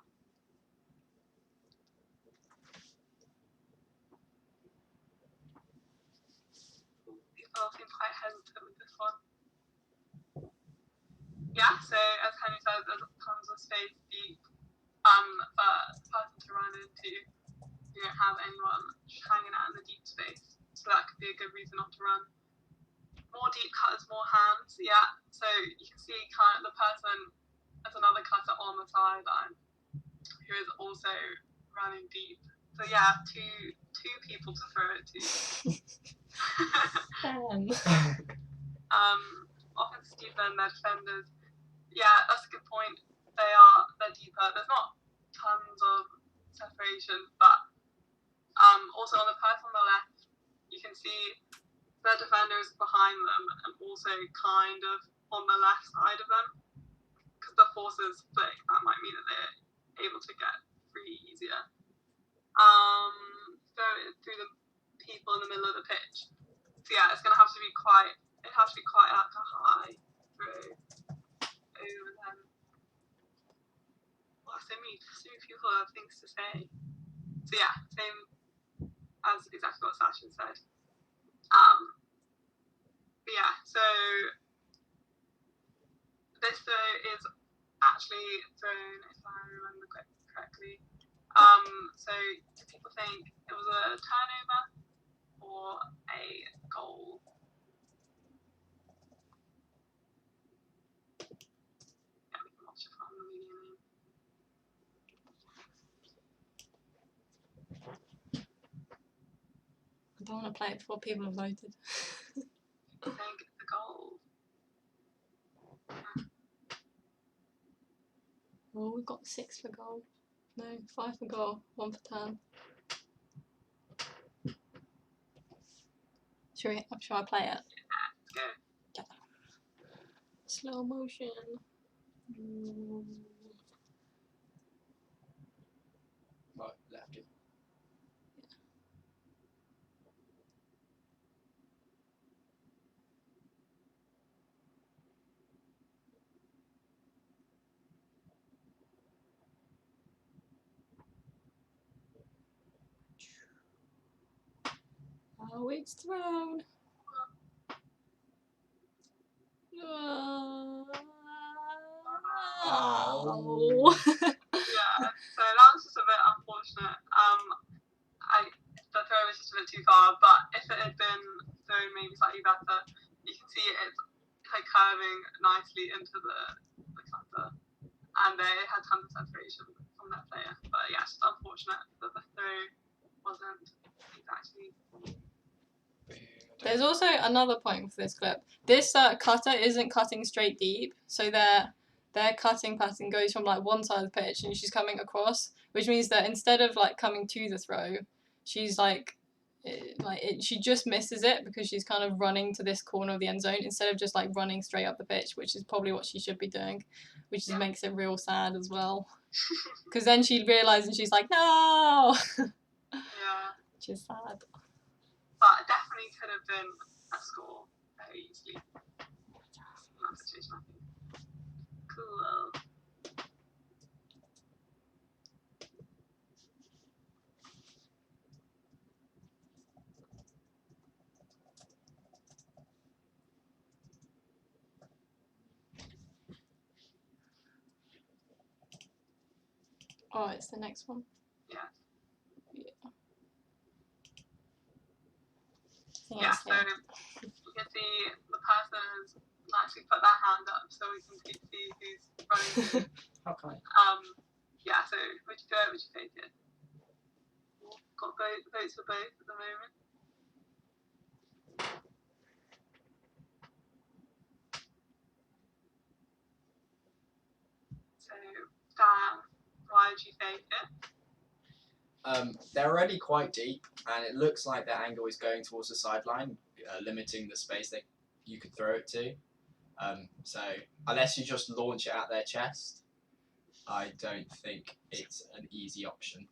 Speaker 11: People seem quite hesitant with this one. Yeah, so as Henry said, there's tons of space deep for the person to run into. You don't have anyone hanging out in the deep space, so that could be a good reason not to run. More deep cutters, more hands, yeah. So you can see kind of the person as another cutter on the sideline who is also running deep. So yeah, two people to throw it to. Offensive deeper than their defenders. Yeah, that's a good point. They're deeper. There's not tons of separation, but also on the person on the left, you can see their defender is behind them and also kind of on the left side of them. Because the forces split, that might mean that they're able to get free easier. Go through the people in the middle of the pitch. So yeah, it's gonna have to be quite like a high through. over them. Well, so many people have things to say. So yeah, same as exactly what Sasha said. But yeah, so this throw is actually thrown, if I remember correctly. So do people think it was a turnover or a goal? Yeah, we can watch it from the beginning.
Speaker 1: I don't want to play it before people have voted.
Speaker 11: I think it's a goal.
Speaker 1: Oh, we've got 6 for goal. No, 5 for goal, 1 for turn. Shall I play it?
Speaker 11: Let's go.
Speaker 1: Yeah. Slow motion.
Speaker 4: Right, lefty.
Speaker 1: Oh, it's thrown. Oh.
Speaker 11: Yeah, so that was just a bit unfortunate. The throw was just a bit too far, but if it had been thrown maybe slightly better, you can see it's like curving nicely into the cutter, and they had tons of separation from that player. But yeah, it's just unfortunate that the throw wasn't exactly.
Speaker 1: There's also another point for this clip. This cutter isn't cutting straight deep, so their cutting pattern goes from like one side of the pitch and she's coming across, which means that instead of like coming to the throw, she's she just misses it because she's kind of running to this corner of the end zone instead of just like running straight up the pitch, which is probably what she should be doing, which just makes it real sad as well. Because then she'd realise and she's like, no!
Speaker 11: Yeah.
Speaker 1: Which is sad.
Speaker 11: But it definitely could have been a score very easily. In that situation, I think. Cool.
Speaker 1: Oh, it's the next one.
Speaker 11: Yeah.
Speaker 1: Yeah,
Speaker 11: so you can see the person has actually put their hand up so we can see who's running.
Speaker 4: Okay.
Speaker 11: Yeah, so would you do it, would you take it? Got votes for both at the moment. So, Dan, why did you take it?
Speaker 4: They're already quite deep, and it looks like their angle is going towards the sideline, limiting the space you could throw it to. So unless you just launch it at their chest, I don't think it's an easy option.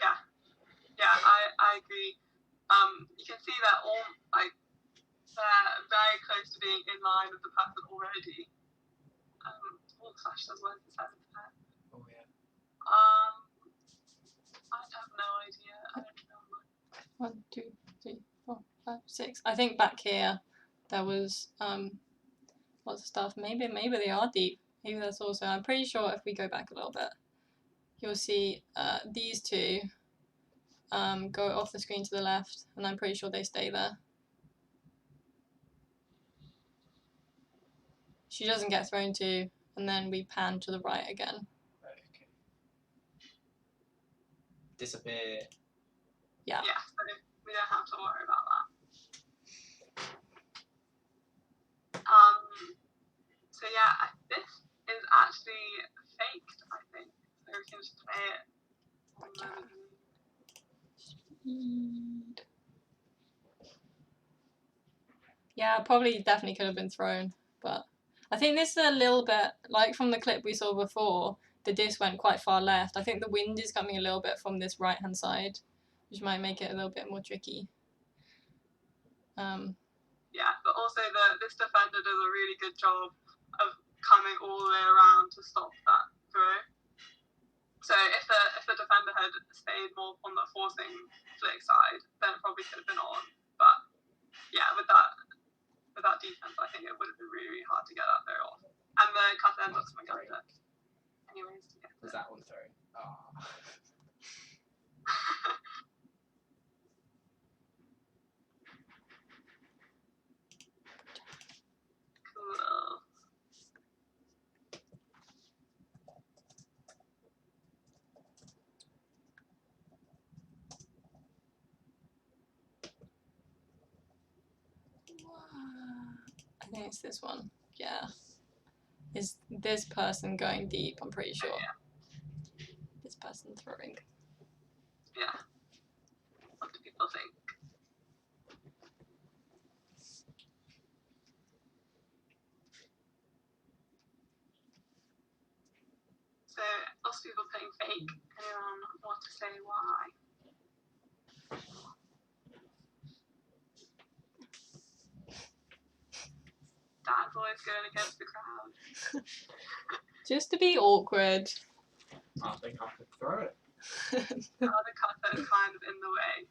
Speaker 11: Yeah, I agree. You can see that they're very close to being in line with the person already. Slash does work inside of that.
Speaker 4: Oh yeah.
Speaker 11: I have no idea. I don't remember.
Speaker 1: 1, 2, 3, 4, 5, 6. I think back here there was lots of stuff. Maybe they are deep. Maybe that's also. I'm pretty sure if we go back a little bit, you'll see these two go off the screen to the left, and I'm pretty sure they stay there. She doesn't get thrown to, and then we pan to the right again.
Speaker 4: Okay. Disappear.
Speaker 1: Yeah.
Speaker 11: Yeah, so we don't have to worry about that. So yeah, this is actually faked, I think. So we can just play it on the
Speaker 1: Yeah, probably definitely could have been thrown, but I think this is a little bit, like from the clip we saw before, the disc went quite far left. I think the wind is coming a little bit from this right-hand side, which might make it a little bit more tricky.
Speaker 11: Yeah, but also this defender does a really good job of coming all the way around to stop that throw. So if the defender had stayed more on the forcing flick side, then it probably could have been on. But yeah, with that defense, I think it would have been really, really hard to get that throw off. And the cutter ends up coming up it. Anyways, yeah.
Speaker 4: Was that one throw? Oh.
Speaker 11: Cool.
Speaker 1: I think it's this one. Yeah. Is this person going deep? I'm pretty sure.
Speaker 11: Yeah.
Speaker 1: This person throwing.
Speaker 11: Yeah. What do people think? So, lots of people putting fake. Anyone want to say why? Dad's always going against the crowd.
Speaker 1: Just to be awkward.
Speaker 4: I think I could throw it.
Speaker 11: The other cutter is kind of in the way.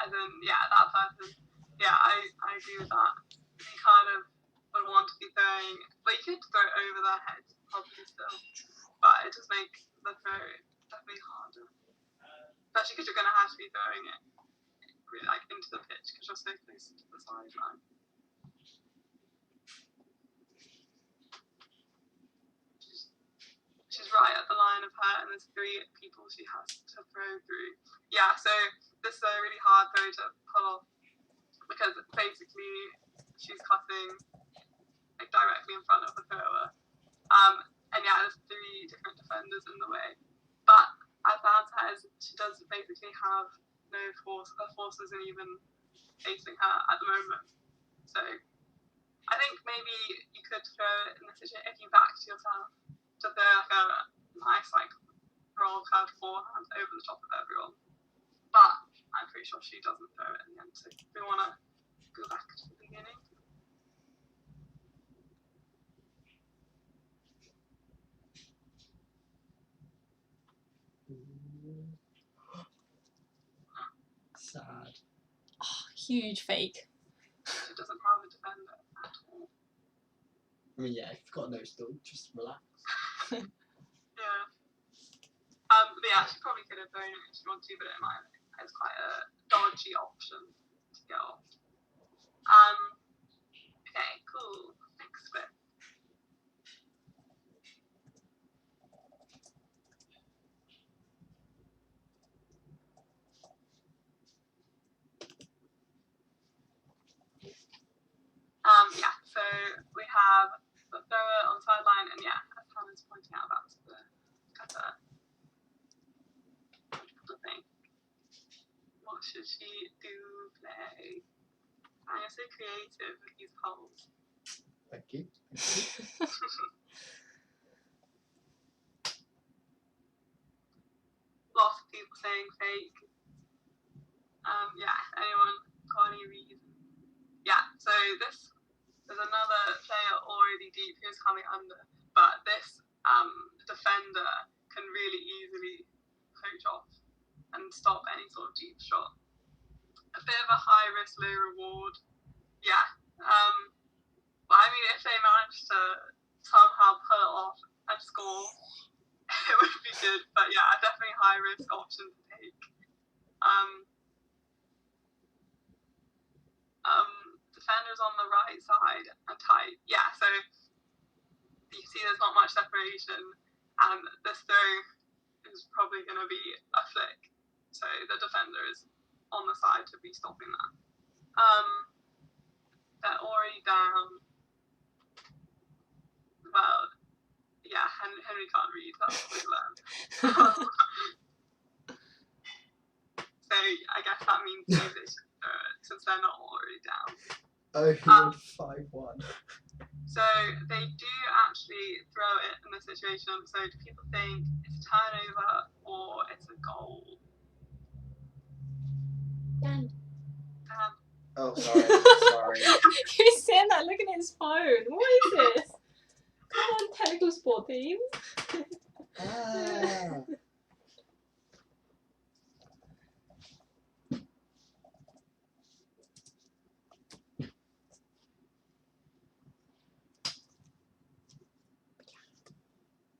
Speaker 11: As in, yeah, that person. Yeah, I agree with that. You kind of would want to be throwing, but you could throw over their heads, probably still. But it does make the throw definitely harder. Especially because you're going to have to be throwing it really, like, into the pitch because you're so close to the sideline. She's right at the line of her, and there's 3 people she has to throw through. Yeah, so this is a really hard throw to pull off because basically she's cutting like directly in front of the thrower. And yeah, there's 3 different defenders in the way. But as Anne says, she does basically have no force. Her force isn't even facing her at the moment. So I think maybe you could throw it in the situation if you backed yourself to throw like a nice like roll curve forehand over the top of everyone. But I'm pretty sure she doesn't throw it in the end. So we want to go back to the beginning.
Speaker 4: Sad.
Speaker 1: Oh, huge fake.
Speaker 11: She doesn't have a defender at all.
Speaker 4: I mean, yeah, if you've got no still, just relax.
Speaker 11: Yeah. But yeah, she probably could have thrown it if she wanted to, but it might it's quite a dodgy option to get off. Okay, cool. Next bit. Yeah, so we have the thrower on the sideline, and yeah, as Hannah's pointing out, that's the cutter. What do people think? What should she do? Play? I am so creative with these polls.
Speaker 4: Thank you.
Speaker 11: Lots of people saying fake. Yeah, anyone got any reason? Yeah, so there's another player already deep who's coming under, but this defender can really easily poach off and stop any sort of deep shot. A bit of a high risk, low reward. Yeah. But I mean, if they manage to somehow pull it off and score, it would be good. But yeah, definitely high risk option to take. Defenders on the right side and tight. Yeah, so you see there's not much separation, and this throw is probably going to be a flick. So the defender is on the side to be stopping that. They're already down. Well, yeah, Henry can't read. That's what we learned. So I guess that means they should throw it since they're not already down.
Speaker 4: Oh, he won 5-1.
Speaker 11: So they do actually throw it in this situation. So do people think it's a turnover or it's a goal?
Speaker 1: Dan.
Speaker 4: Oh, sorry.
Speaker 1: He's sitting there looking at his phone. What is this? Come on, technical sport team.
Speaker 4: Ah.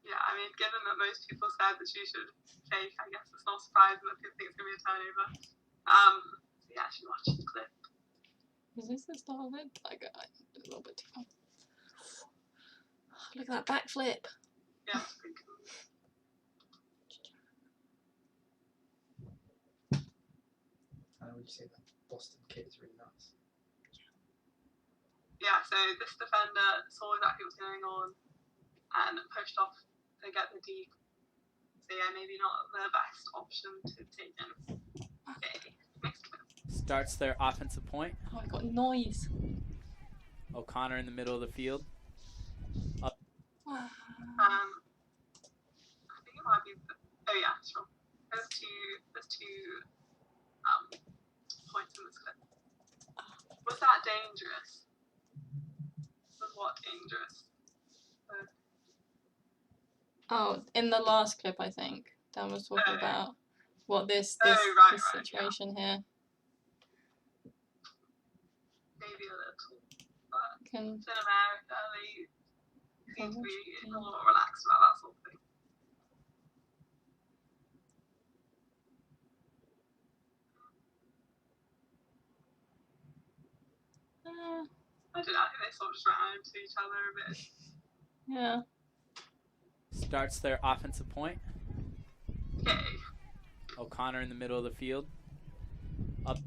Speaker 11: Yeah, I mean, given that most people said that she should fake, I guess it's not surprising that people think it's going to be a turnover. So yeah, she watched the clip.
Speaker 1: Is this the start of it? I got a little bit too far. Look at that backflip.
Speaker 11: Yeah, it's pretty cool.
Speaker 4: How would you say that Boston kid is really nuts?
Speaker 11: Yeah, so this defender saw exactly what's going on and pushed off to get the deep. So yeah, maybe not the best option to take in. Okay, next clip.
Speaker 12: Starts their offensive point.
Speaker 1: Oh, I got noise.
Speaker 12: O'Connor in the middle of the field. Up.
Speaker 11: I think it might be. Oh yeah, sure. There's two points in this clip. Was that dangerous? Was what dangerous?
Speaker 1: Oh, in the last clip, I think Dan was talking about what this situation here.
Speaker 11: Maybe a little, but
Speaker 1: Can
Speaker 11: in America they seem to be a little more relaxed about that sort of thing. I don't know, I think they sort of just ran into each other a bit.
Speaker 1: Yeah.
Speaker 12: Starts their offensive point.
Speaker 11: Okay.
Speaker 12: O'Connor in the middle of the field. Up.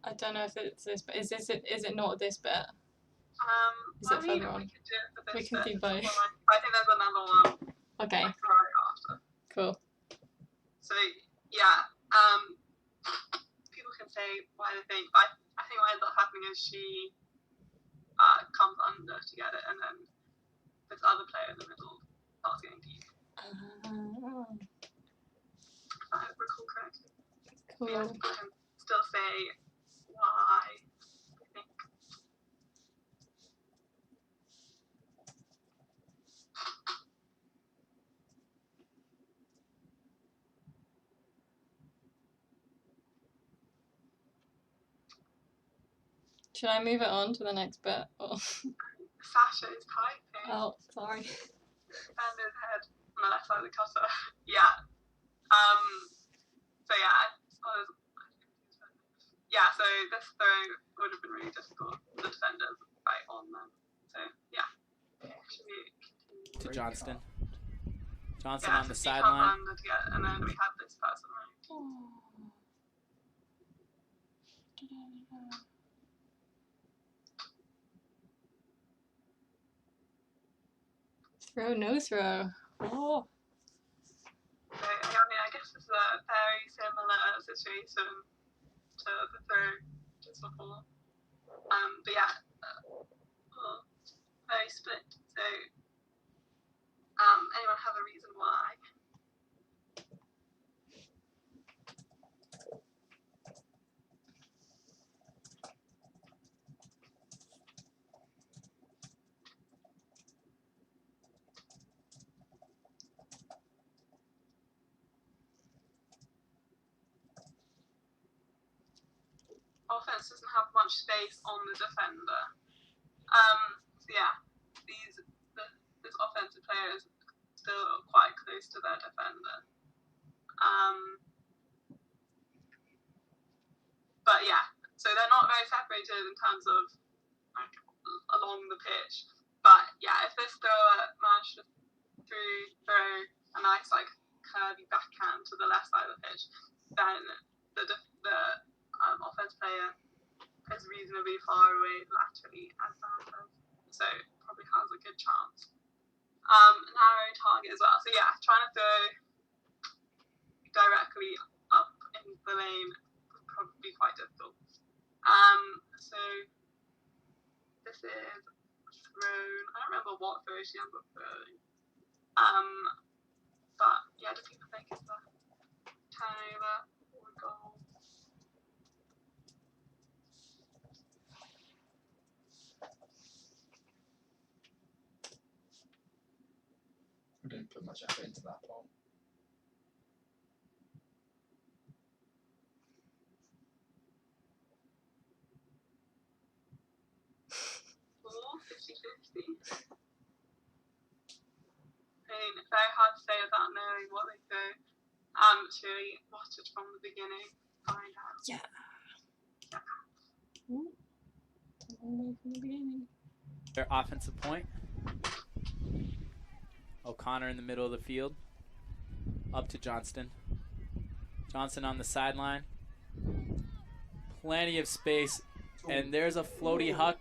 Speaker 1: I don't know if it's this, but is it not this bit? Is
Speaker 11: I
Speaker 1: it
Speaker 11: mean,
Speaker 1: further on?
Speaker 11: we could do it for
Speaker 1: We
Speaker 11: this
Speaker 1: can
Speaker 11: bit.
Speaker 1: do both.
Speaker 11: I think there's another one.
Speaker 1: Okay.
Speaker 11: Like right after.
Speaker 1: Cool.
Speaker 11: So yeah, people can say why they think. I think what ends up happening is she comes under to get it, and then this other player in the middle starts getting deep. If I recall correctly.
Speaker 1: Cool.
Speaker 11: Yeah, people can still say why they think.
Speaker 1: Should I move it on to the next bit? Or?
Speaker 11: Sasha is typing.
Speaker 1: Oh, sorry.
Speaker 11: And his head on the left side of the cutter. Yeah. So yeah, so this throw would have been really difficult. The defenders right on them. So yeah. Should we continue?
Speaker 12: To Johnston. Johnson
Speaker 11: yeah,
Speaker 12: on the
Speaker 11: so she comes
Speaker 12: sideline.
Speaker 11: under to get, and then we have this person right.
Speaker 1: Throw, no throw. Oh.
Speaker 11: So, I mean, I guess it's a very similar situation to the throw just before. But yeah, very split. So, anyone have a reason why? Offense doesn't have much space on the defender. So yeah, this offensive player is still quite close to their defender. But yeah, so they're not very separated in terms of like along the pitch. But yeah, if this thrower managed to throw a nice like curvy backhand to the left side of the pitch, then the offense player is reasonably far away laterally as Dan does, so probably has a good chance. Narrow target as well. So yeah, trying to throw directly up in the lane would probably be quite difficult. So this is thrown. I don't remember what throw she ends up throwing. But yeah, do people think it's a turnover or a goal?
Speaker 4: We didn't put much effort into that poll.
Speaker 11: Or 50-50. I mean, it's very hard to say without knowing what they do. Should we watch it from the beginning? Find out.
Speaker 1: Yeah. Ooh. All the way from the beginning.
Speaker 12: Their offensive point. O'Connor in the middle of the field. Up to Johnston. Johnston on the sideline. Plenty of space. And there's a floaty huck.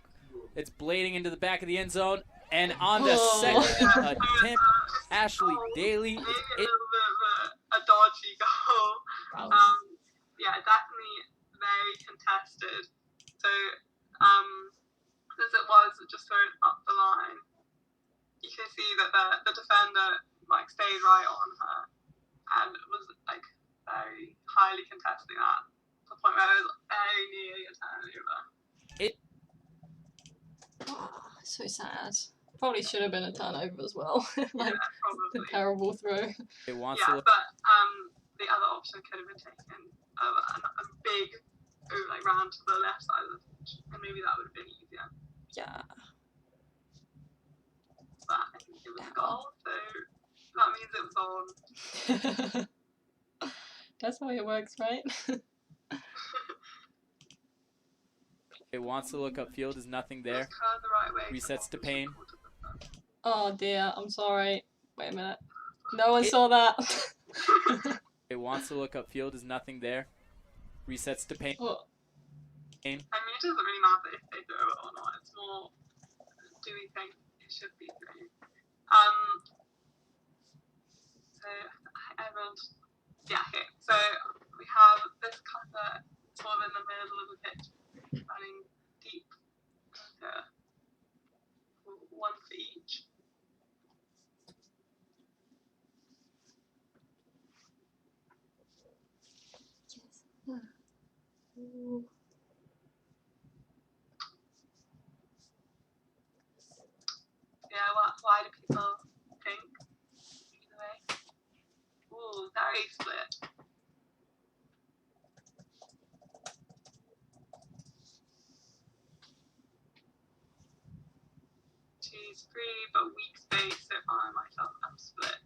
Speaker 12: It's blading into the back of the end zone. And on the second attempt, Ashley Daly.
Speaker 11: Maybe a little bit of a dodgy goal. Yeah, definitely very contested. So, as it was just thrown up the line, you can see that the defender like stayed right on her and was like very highly contesting that to the point where it was very nearly a turnover.
Speaker 1: So sad. Probably should have been a turnover as well. Like
Speaker 11: Yeah, probably.
Speaker 1: the terrible throw.
Speaker 12: It wants
Speaker 11: Yeah,
Speaker 12: to
Speaker 11: but the other option could have been taken a big like round to the left side of the pitch, and maybe that would have been easier.
Speaker 1: Yeah.
Speaker 11: But I think it was a goal, so that means it was on.
Speaker 1: That's how it works, right?
Speaker 12: It wants to look upfield. Is nothing there.
Speaker 11: The right way.
Speaker 12: Resets to Payne.
Speaker 1: Oh dear, I'm sorry. Wait a minute. No one saw that.
Speaker 12: It wants to look upfield. Is nothing there. Resets to Payne.
Speaker 1: Oh.
Speaker 11: I mean, it doesn't really matter if they throw it or not. It's more, do we think it should be thrown? So everyone's okay. So we have this cutter sort of in the middle of the pitch, running deep. One for each. Yeah, why do people think either way? Ooh, very split. She's free but weak space, so I myself am split.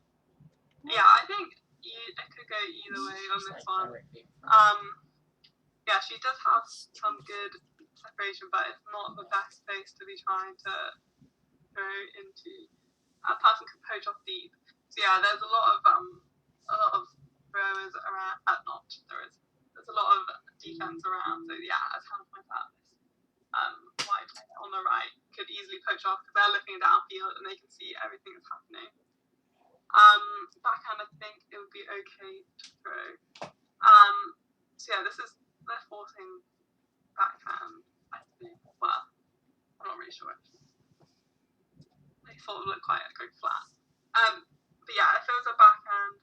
Speaker 11: Yeah, I think it could go either way on this one. Yeah, she does have some good separation, but it's not the best place to be trying to go into. A person could poach off deep. So yeah, there's a lot of throwers around. There's a lot of defense around. So yeah, as Hannah pointed out, this wide player on the right could easily poach off because they're looking downfield and they can see everything that's happening. Backhand, I think it would be okay to throw. So yeah, they're forcing backhand, I think. Well, I'm not really sure. They sort of look quite flat. But yeah, if it was a backhand,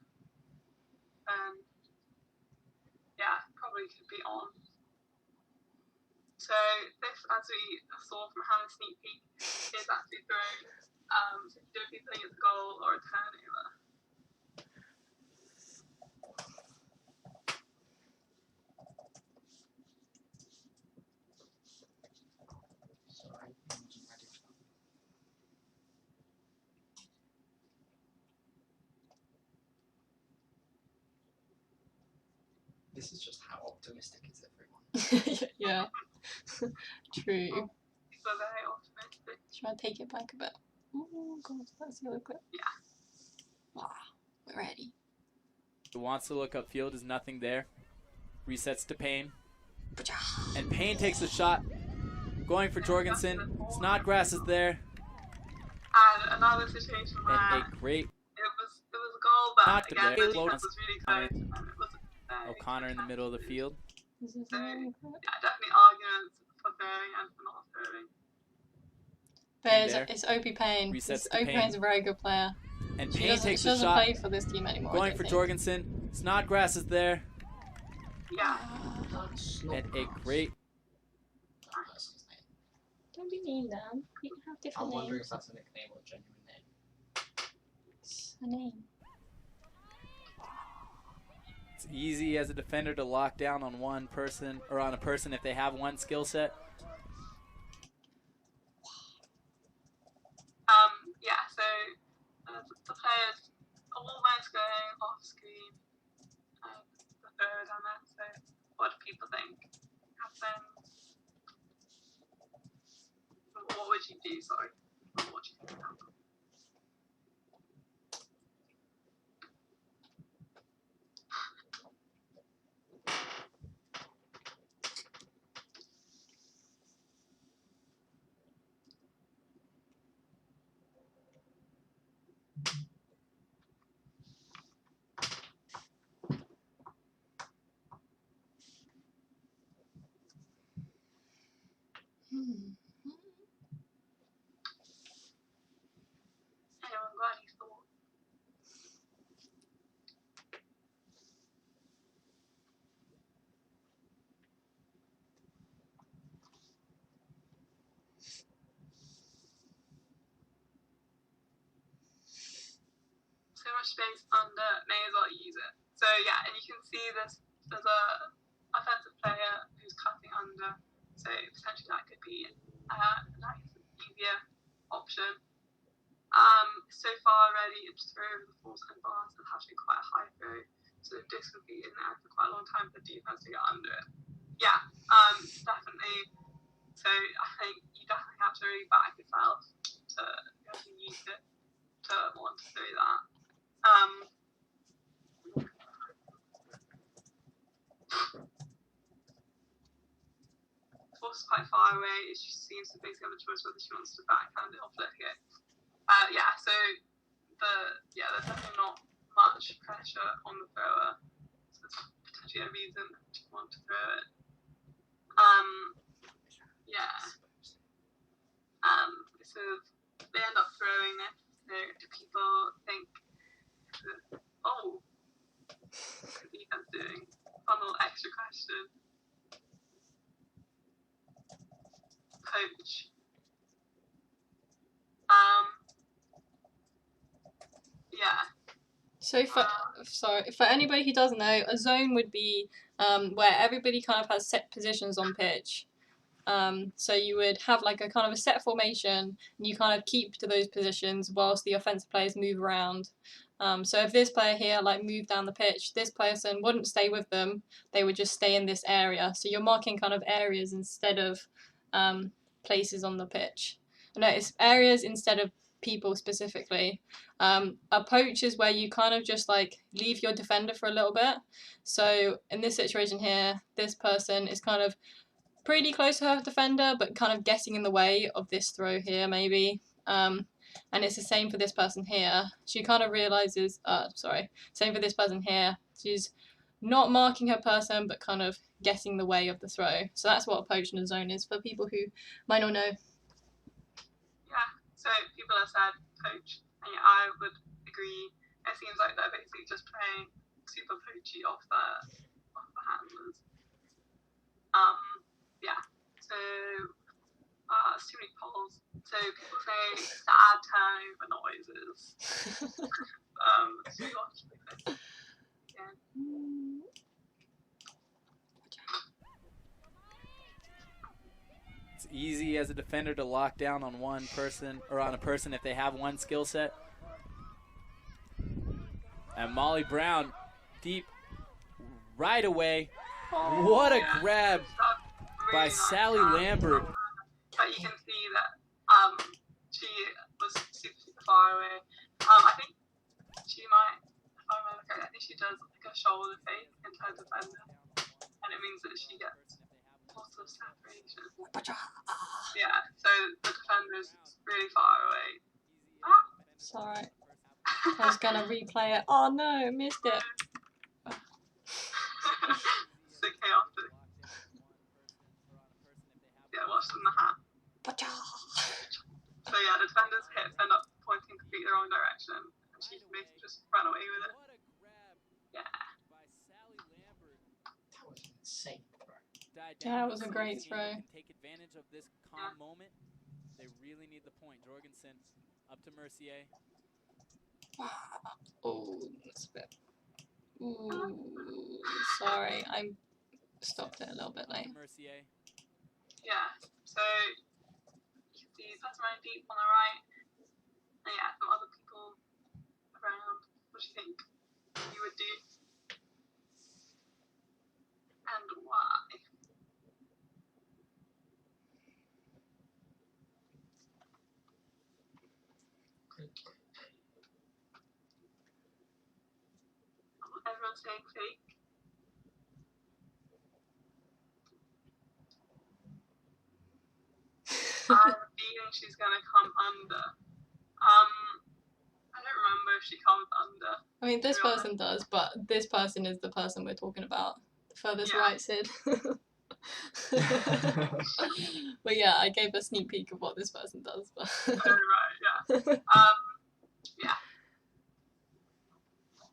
Speaker 11: then yeah, probably could be on. So this, as we saw from Hannah's sneak peek, is actually thrown. So you don't be putting it as a goal or a turnover.
Speaker 4: This is just how optimistic is everyone.
Speaker 1: Yeah. True.
Speaker 11: People are very optimistic.
Speaker 1: Should I take it back a bit? Oh god, that's the other clip.
Speaker 11: Yeah.
Speaker 1: Wow, we're ready.
Speaker 12: It wants to look upfield. Is nothing there. Resets to Payne. And Payne takes the shot. Going for Jorgensen. Snodgrass is there.
Speaker 11: And another situation where
Speaker 12: And a great
Speaker 11: it was a goal, but
Speaker 12: Not
Speaker 11: again,
Speaker 12: the
Speaker 11: the
Speaker 12: goal.
Speaker 11: defense was really close, and it wasn't very
Speaker 12: O'Connor in the middle of the field.
Speaker 11: So, yeah, definitely arguments for throwing and for not throwing.
Speaker 1: There's it's Opie Payne.
Speaker 12: Resets to
Speaker 1: Opie
Speaker 12: Payne.
Speaker 1: Payne's a very good player.
Speaker 12: And
Speaker 1: She
Speaker 12: Payne
Speaker 1: doesn't,
Speaker 12: takes
Speaker 1: she
Speaker 12: the
Speaker 1: doesn't
Speaker 12: shot.
Speaker 1: play for this team anymore. I
Speaker 12: Going
Speaker 1: don't
Speaker 12: for
Speaker 1: think.
Speaker 12: Jorgensen. Snodgrass is there.
Speaker 11: Yeah.
Speaker 12: And a great.
Speaker 1: Don't be mean, Dan. You can have
Speaker 4: I'm
Speaker 1: different
Speaker 4: wondering
Speaker 1: names.
Speaker 4: if that's a nickname or a genuine name.
Speaker 1: her name?
Speaker 12: It's easy as a defender to lock down on one person or on a person if they have one skill set.
Speaker 11: Yeah, so the player's almost going off screen. The third on that, so what do people think happens? What would you do, sorry? What do you think happens? Anyone got any thoughts? So much space under, may as well use it. So yeah, and you can see this, there's a offensive player who's cutting under, so potentially that could be a nice, easier option. So far already, it's through the force and bars and actually quite a high throw, so the disc would be in there for quite a long time for the defense to get under it. Yeah, definitely. So I think you definitely have to really back yourself to be able to use it to want to do that. Force quite far away. She seems to basically have a choice whether she wants to backhand it or flip it. Yeah, so there's definitely not much pressure on the thrower. So it's potentially a reason to want to throw it. Yeah. So they end up throwing it. So do people think, oh, what's the defense doing? One little extra question. Coach. Yeah.
Speaker 1: So for anybody who doesn't know, a zone would be where everybody kind of has set positions on pitch. So you would have like a kind of a set formation, and you kind of keep to those positions whilst the offensive players move around. So if this player here like moved down the pitch, this person wouldn't stay with them, they would just stay in this area. So you're marking kind of areas instead of places on the pitch. No, it's areas instead of people specifically. A poach is where you kind of just like leave your defender for a little bit. So in this situation here, this person is kind of pretty close to her defender, but kind of getting in the way of this throw here, maybe. And it's the same for this person here. She kind of realizes, same for this person here. She's not marking her person, but kind of getting the way of the throw. So that's what a poach in a zone is for people who might not know.
Speaker 11: Yeah, so people have said poach, and yeah, I would agree. It seems like they're basically just playing super poachy off the handlers. Yeah, so it's too many polls. So people say sad turnover noises. Yeah.
Speaker 12: It's easy as a defender to lock down on one person or on a person if they have one skill set. And Molly Brown deep right away. What a grab by Sally Lambert.
Speaker 11: But you can see that she was super far away. I think she might, if I remember correctly, I think she does like a shoulder fake into her defender, and it means that she gets lots of separation. Yeah, so the defender is really far away.
Speaker 1: It's alright. I was gonna replay it. Oh no, missed it.
Speaker 11: So chaotic. Yeah, watch them the hat. So yeah, the defender's hips end up pointing completely the wrong direction, and she can basically just run away with it. Yeah.
Speaker 4: That was insane, bro.
Speaker 1: Yeah, it was a great throw.
Speaker 12: Take advantage of this calm moment. They really need the point. Jorgensen up to Mercier.
Speaker 1: Oh, that's a bit. Ooh, sorry, I stopped it a little bit late.
Speaker 12: Mercier.
Speaker 11: Yeah, so you can see that's right deep on the right. And yeah, some other people around. What do you think you would do? And why? Everyone's saying fake. I'm feeling she's gonna come under. I don't remember if she comes under.
Speaker 1: I mean, this person does, but this person is the person we're talking about. The furthest right, Sid. But yeah, I gave a sneak peek of what this person does. But
Speaker 11: oh right, yeah. Yeah.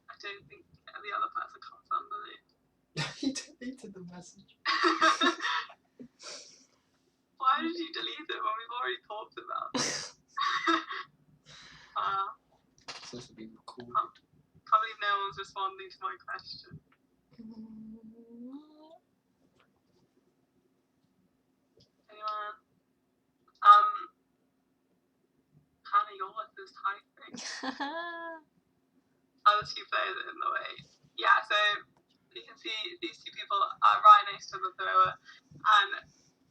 Speaker 11: I don't think the other person comes under it.
Speaker 4: He deleted the message.
Speaker 11: Why did you delete it when we've already talked about it?
Speaker 4: It's supposed to be recorded.
Speaker 11: Can't believe no one's responding to my question. Anyone? Hannah, your list is typing. Other two players are in the way. Yeah, so you can see these two people are right next to the thrower, and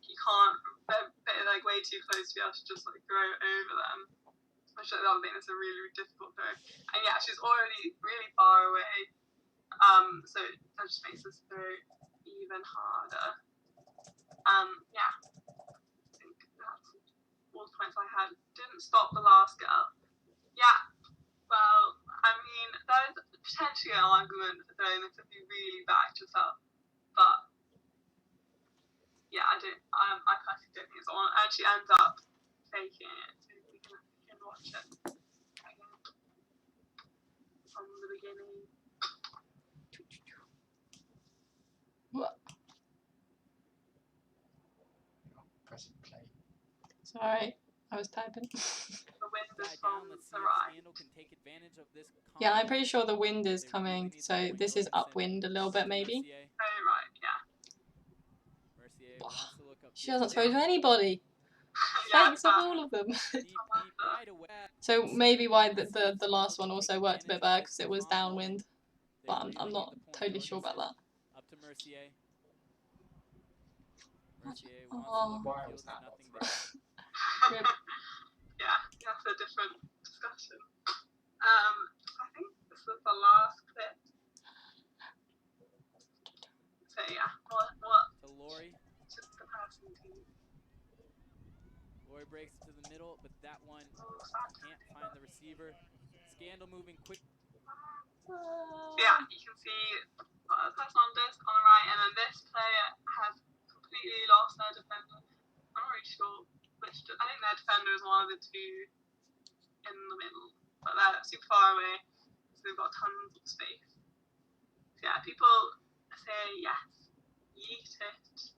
Speaker 11: you can't, they're like way too close to be able to just like throw over them. Which that would make this a really, really difficult throw. And yeah, she's already really far away. So that just makes this throw even harder. Yeah. I think that's all the points I had. Didn't stop the last girl. Yeah. Well, I mean, that is potentially an argument for throwing this if you really backed yourself. But yeah, I personally don't think someone actually ends up faking it. So we can watch it again from the beginning.
Speaker 1: What?
Speaker 4: Press play.
Speaker 1: Sorry, I was typing.
Speaker 11: The wind is from the right.
Speaker 1: Yeah, I'm pretty sure the wind is coming, so this is upwind a little bit maybe.
Speaker 11: Oh right, yeah.
Speaker 1: She doesn't throw to anybody.
Speaker 11: Yeah,
Speaker 1: Fakes of all of them. So maybe why the last one also worked a bit better because it was downwind, but I'm not totally sure about that.
Speaker 12: Up to Mercier. Mercier
Speaker 1: Oh.
Speaker 4: Why was that not thrown?
Speaker 11: Yeah, that's a different discussion. I think this is the last clip. So yeah, what?
Speaker 12: To Lori.
Speaker 11: Just the person team.
Speaker 12: Lori breaks it to the middle, but that one can't find the receiver. Scandal moving quick.
Speaker 11: Yeah, you can see the person on this on the right, and then this player has completely lost their defender. I'm not really sure which. I think their defender is one of the two in the middle, but they're super far away, so they've got tons of space. So yeah, people say yes, yeet it.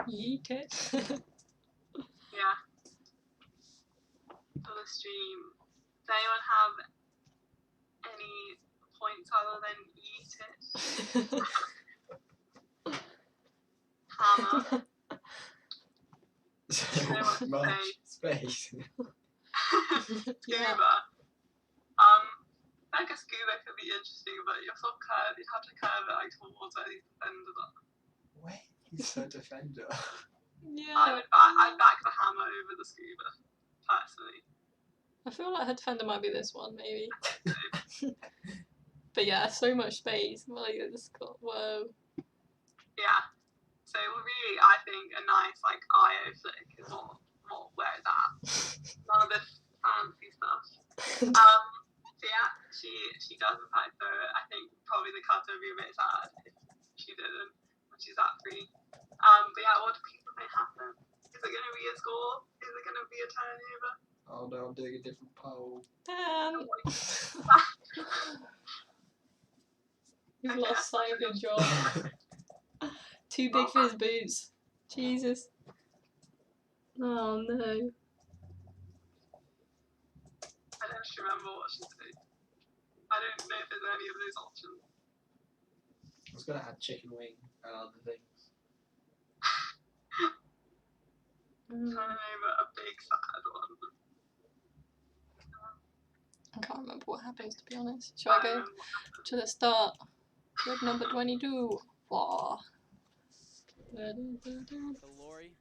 Speaker 1: Yeet it.
Speaker 11: Yeah. For the stream, does anyone have any points other than eat it? Hammer.
Speaker 4: So much space.
Speaker 11: Scuba. Like a scuba could be interesting, but you're sort of curved. You'd have to curve it like towards where these defenders are.
Speaker 4: Wait, he's a defender.
Speaker 1: Yeah.
Speaker 11: I'd back the hammer over the scuba, personally.
Speaker 1: I feel like her defender might be this one, maybe. But yeah, so much space. Like, it's got, whoa.
Speaker 11: Yeah. So really, I think a nice like IO flick is what where it's at. None of this fancy stuff. So yeah, she does in fact throw it. I think probably the cutter would be a bit sad if she didn't, when she's at free. But yeah, what do people think happened? Is it going to be a score? Is it going to be a turnover?
Speaker 4: Oh no, I'm doing a different poll.
Speaker 1: Dan! You've lost sight of your job. Too big for his boots. Jesus. Oh no.
Speaker 11: actually remember what she's doing. I don't know if there's any of those options.
Speaker 4: I was gonna add chicken wing and other things.
Speaker 11: Trying to name a big sad one.
Speaker 1: I can't remember what happens, to be honest. Shall I go to the start? Grid number 22. Wow.
Speaker 12: So Lori.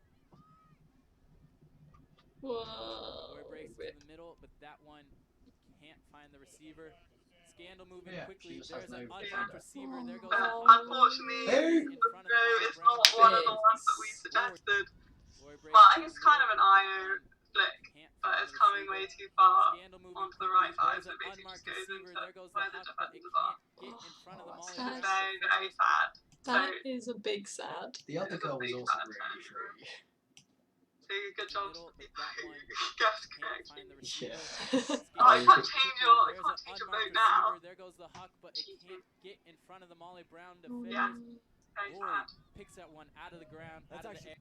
Speaker 1: Whoa.
Speaker 12: Lori breaks to the middle, but that one can't find the receiver. Scandal moving quickly. There's an unmarked receiver. There goes.
Speaker 11: Unfortunately, it's not one of the ones that we suggested. Well, I think it's kind of an IO flick, but it's coming way too far onto the right side, so it basically just goes into where the defenders are. Very, very sad.
Speaker 1: That is a big sad.
Speaker 4: The other girl was also really free.
Speaker 11: So good job to the people who guessed correctly.
Speaker 4: Yeah.
Speaker 11: Oh, I can't change your vote now.
Speaker 12: There goes the huck, but it can't get in front of the Molly Brown defenders.
Speaker 11: Yeah, very
Speaker 12: Lori
Speaker 11: sad.
Speaker 12: picks that one out of the ground, out of the air.